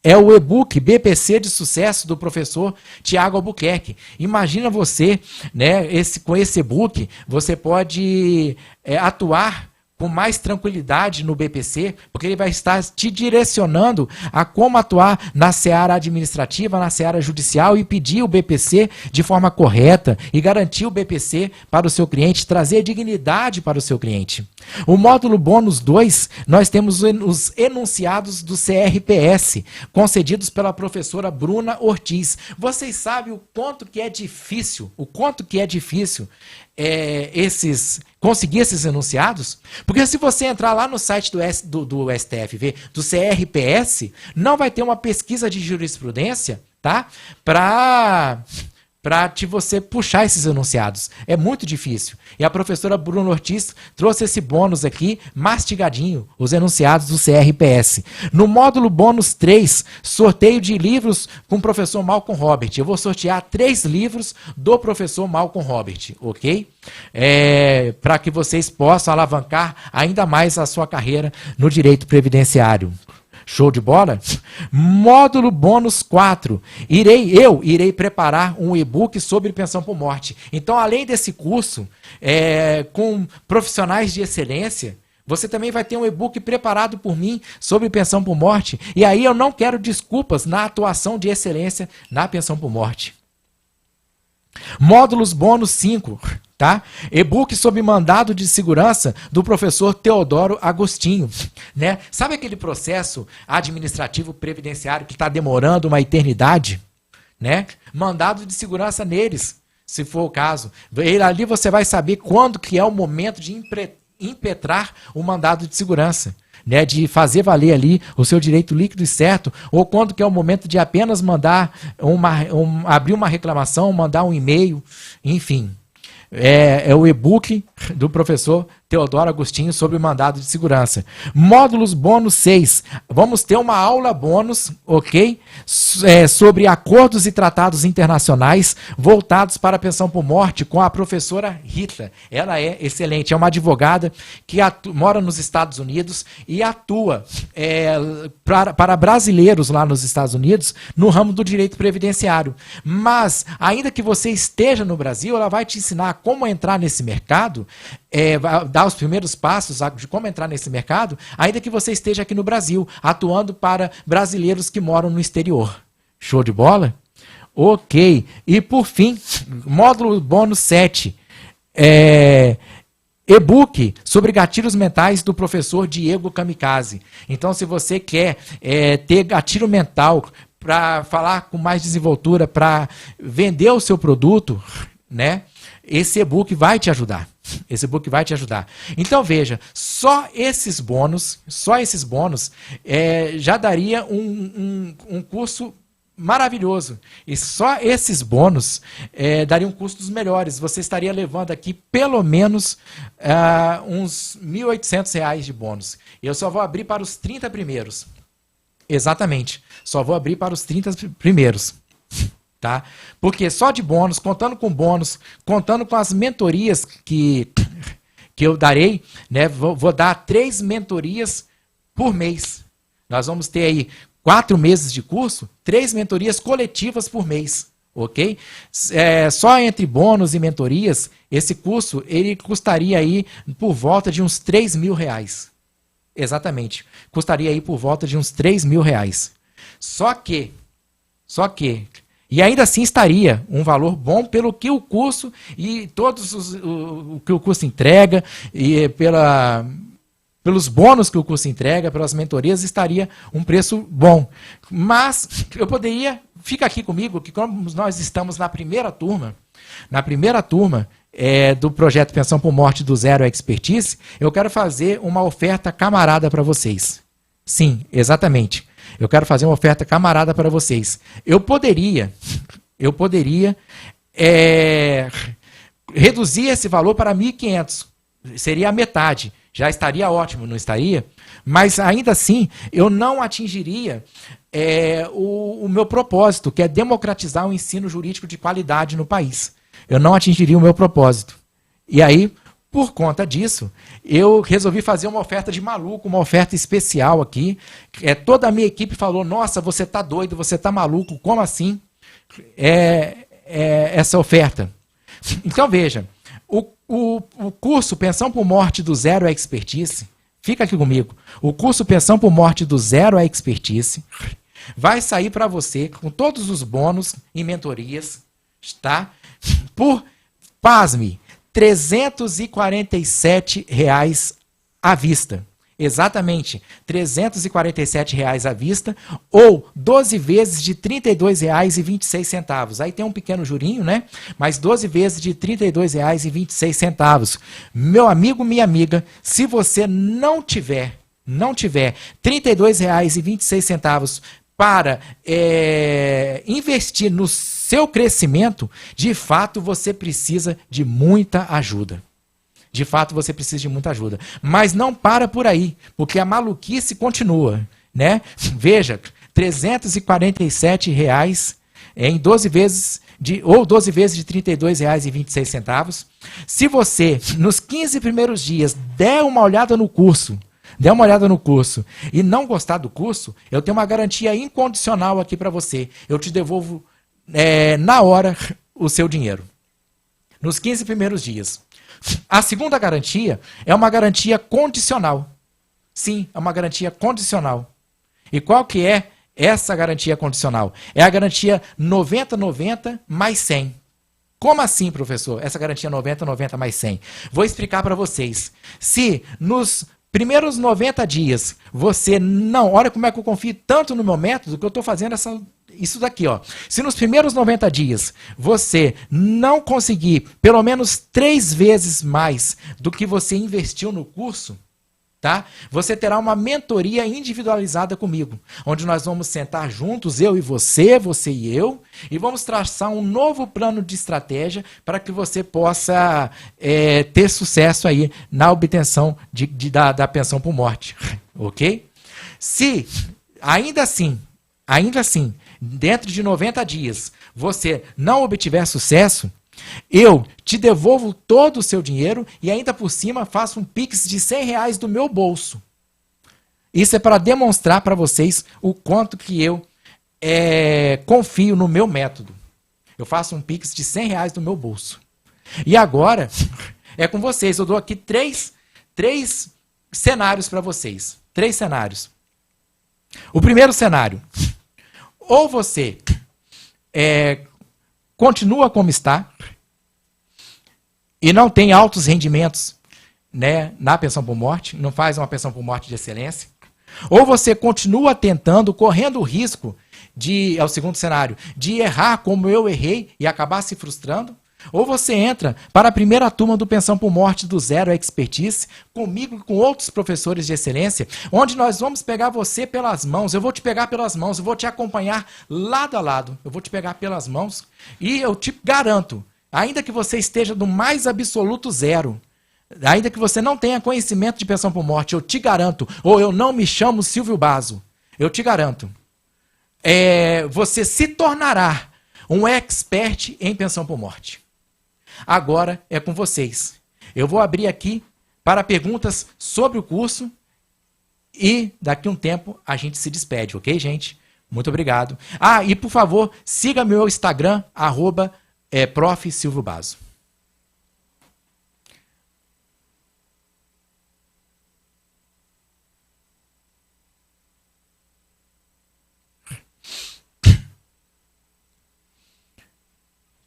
é o e-book BPC de sucesso do professor Tiago Albuquerque. Imagina você, né, com esse e-book, você pode atuar com mais tranquilidade no BPC, porque ele vai estar te direcionando a como atuar na seara administrativa, na seara judicial e pedir o BPC de forma correta e garantir o BPC para o seu cliente, trazer dignidade para o seu cliente. O módulo bônus 2, nós temos os enunciados do CRPS, concedidos pela professora Bruna Ortiz. Vocês sabem o quanto que é difícil, conseguir esses enunciados? Porque se você entrar lá no site do STF, do CRPS, não vai ter uma pesquisa de jurisprudência, tá? Para você puxar esses enunciados. É muito difícil. E a professora Bruna Ortiz trouxe esse bônus aqui, mastigadinho, os enunciados do CRPS. No módulo bônus 3, sorteio de livros com o professor Malcolm Robert. Eu vou sortear 3 livros do professor Malcolm Robert, ok? Para que vocês possam alavancar ainda mais a sua carreira no direito previdenciário. Show de bola? Módulo bônus 4. Irei preparar um e-book sobre pensão por morte. Então, além desse curso, com profissionais de excelência, você também vai ter um e-book preparado por mim sobre pensão por morte. E aí eu não quero desculpas na atuação de excelência na pensão por morte. Módulos bônus 5, tá? E-book sob mandado de segurança do professor Teodoro Agostinho, né? Sabe aquele processo administrativo previdenciário que está demorando uma eternidade, né? Mandado de segurança neles, se for o caso. Ali você vai saber quando que é o momento de impetrar o mandado de segurança. Né, de fazer valer ali o seu direito líquido e certo, ou quando que é o momento de apenas mandar abrir uma reclamação, mandar um e-mail, enfim. É o e-book do professor Teodoro Agostinho sobre o mandado de segurança. Módulos bônus 6. Vamos ter uma aula bônus, ok? Sobre acordos e tratados internacionais voltados para a pensão por morte com a professora Rita. Ela é excelente, é uma advogada que mora nos Estados Unidos e atua para brasileiros lá nos Estados Unidos no ramo do direito previdenciário. Mas, ainda que você esteja no Brasil, ela vai te ensinar como entrar nesse mercado, dar os primeiros passos de como entrar nesse mercado, ainda que você esteja aqui no Brasil, atuando para brasileiros que moram no exterior. Show de bola? Ok. E por fim, módulo bônus 7. E-book sobre gatilhos mentais do professor Diego Kamikaze. Então, se você quer ter gatilho mental para falar com mais desenvoltura, para vender o seu produto, né? Esse e-book vai te ajudar. Esse e-book vai te ajudar. Então veja, só esses bônus já daria um curso maravilhoso. E só esses bônus dariam custos melhores. Você estaria levando aqui pelo menos uns R$ 1.800 de bônus. Eu só vou abrir para os 30 primeiros. Exatamente. Só vou abrir para os 30 primeiros. Tá? Porque só de bônus, contando com as mentorias que eu darei, né? Vou dar 3 mentorias por mês. Nós vamos ter aí 4 meses de curso, 3 mentorias coletivas por mês, ok? Só entre bônus e mentorias, esse curso ele custaria aí por volta de uns R$3.000. Exatamente, custaria aí por volta de uns R$3.000. Só que, e ainda assim estaria um valor bom pelo que o curso e o que o curso entrega e pelos bônus que o curso entrega, pelas mentorias, estaria um preço bom. Mas eu poderia, fica aqui comigo, que como nós estamos na primeira turma do projeto Pensão por Morte do Zero à Expertise, eu quero fazer uma oferta camarada para vocês. Sim, exatamente. Eu quero fazer uma oferta camarada para vocês. Eu poderia reduzir esse valor para 1.500. Seria a metade. Já estaria ótimo, não estaria? Mas ainda assim, eu não atingiria o meu propósito, que é democratizar o ensino jurídico de qualidade no país. Eu não atingiria o meu propósito. E aí, por conta disso, eu resolvi fazer uma oferta de maluco, uma oferta especial aqui. Toda a minha equipe falou, nossa, você tá doido, você tá maluco, como assim? Essa oferta. Então veja, o curso Pensão por Morte do Zero à Expertise, fica aqui comigo, o curso Pensão por Morte do Zero à Expertise vai sair para você com todos os bônus e mentorias, tá? Por, pasme, R$347 à vista. Exatamente, R$347 à vista ou 12 vezes de R$ 32,26. Aí tem um pequeno jurinho, né? Mas 12 vezes de R$ 32,26. Meu amigo, minha amiga, se você não tiver R$ 32,26 para investir no seu crescimento, de fato você precisa de muita ajuda. De fato, você precisa de muita ajuda. Mas não para por aí, porque a maluquice continua, né? Veja, R$347 em 12 vezes ou 12 vezes de R$ 32,26. Se você, nos 15 primeiros dias, der uma olhada no curso e não gostar do curso, eu tenho uma garantia incondicional aqui para você. Eu te devolvo na hora o seu dinheiro. Nos 15 primeiros dias. A segunda garantia é uma garantia condicional. Sim, é uma garantia condicional. E qual que é essa garantia condicional? É a garantia 90-90 mais 100. Como assim, professor? Essa garantia 90-90 mais 100? Vou explicar para vocês. Se nos primeiros 90 dias você não... Olha como é que eu confio tanto no meu método que eu estou fazendo isso daqui, ó. Se nos primeiros 90 dias você não conseguir pelo menos 3 vezes mais do que você investiu no curso, tá? Você terá uma mentoria individualizada comigo, onde nós vamos sentar juntos, eu e você e eu, e vamos traçar um novo plano de estratégia para que você possa ter sucesso aí na obtenção da pensão por morte, ok? Se ainda assim, dentro de 90 dias, você não obtiver sucesso, eu te devolvo todo o seu dinheiro e ainda por cima faço um Pix de R$100 do meu bolso. Isso é para demonstrar para vocês o quanto que eu confio no meu método. Eu faço um Pix de R$100 do meu bolso. E agora, é com vocês. Eu dou aqui três cenários para vocês. 3 cenários. O primeiro cenário. Ou você continua como está e não tem altos rendimentos, né, na pensão por morte, não faz uma pensão por morte de excelência, ou você continua tentando, correndo o risco é o segundo cenário, de errar como eu errei e acabar se frustrando. Ou você entra para a primeira turma do Pensão por Morte do Zero à Expertise, comigo e com outros professores de excelência, onde nós vamos pegar você pelas mãos, eu vou te pegar pelas mãos, eu vou te acompanhar lado a lado, eu vou te pegar pelas mãos e eu te garanto, ainda que você esteja do mais absoluto zero, ainda que você não tenha conhecimento de pensão por morte, eu te garanto, ou eu não me chamo Silvio Basso, eu te garanto, você se tornará um expert em pensão por morte. Agora é com vocês. Eu vou abrir aqui para perguntas sobre o curso e daqui a um tempo a gente se despede, ok, gente? Muito obrigado. E por favor, siga meu Instagram, @Prof. Silvio Basso.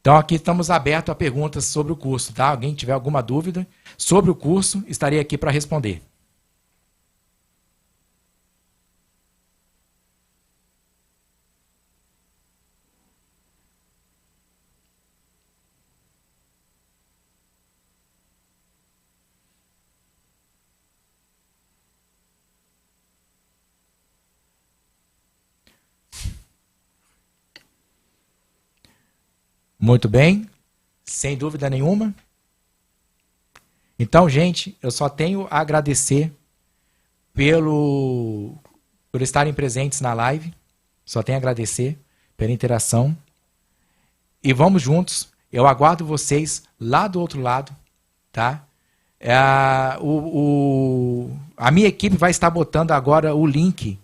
Então aqui estamos abertos a perguntas sobre o curso, tá? Alguém tiver alguma dúvida sobre o curso, estarei aqui para responder. Muito bem, sem dúvida nenhuma. Então, gente, eu só tenho a agradecer por estarem presentes na live. Só tenho a agradecer pela interação. E vamos juntos. Eu aguardo vocês lá do outro lado, tá? A minha equipe vai estar botando agora o link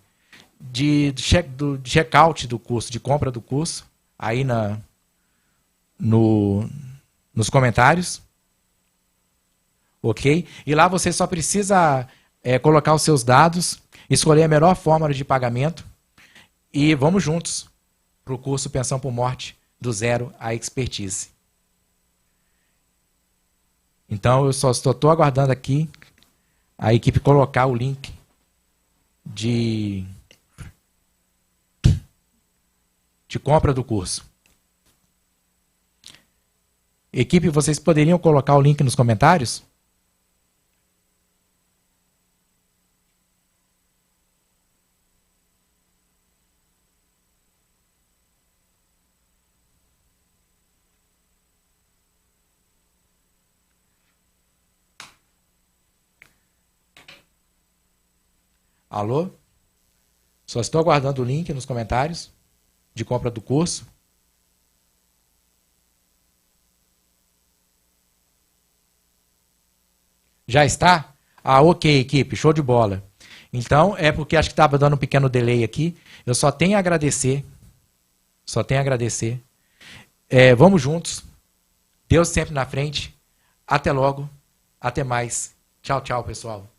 de checkout do curso, de compra do curso, aí nos comentários, ok? E lá você só precisa colocar os seus dados, escolher a melhor forma de pagamento e vamos juntos para o curso Pensão por Morte do Zero à Expertise. Então eu só estou aguardando aqui a equipe colocar o link de compra do curso. Equipe, vocês poderiam colocar o link nos comentários? Alô? Só estou aguardando o link nos comentários de compra do curso. Já está? Ok, equipe, show de bola. Então, é porque acho que estava dando um pequeno delay aqui. Eu só tenho a agradecer. Só tenho a agradecer. Vamos juntos. Deus sempre na frente. Até logo. Até mais. Tchau, tchau, pessoal.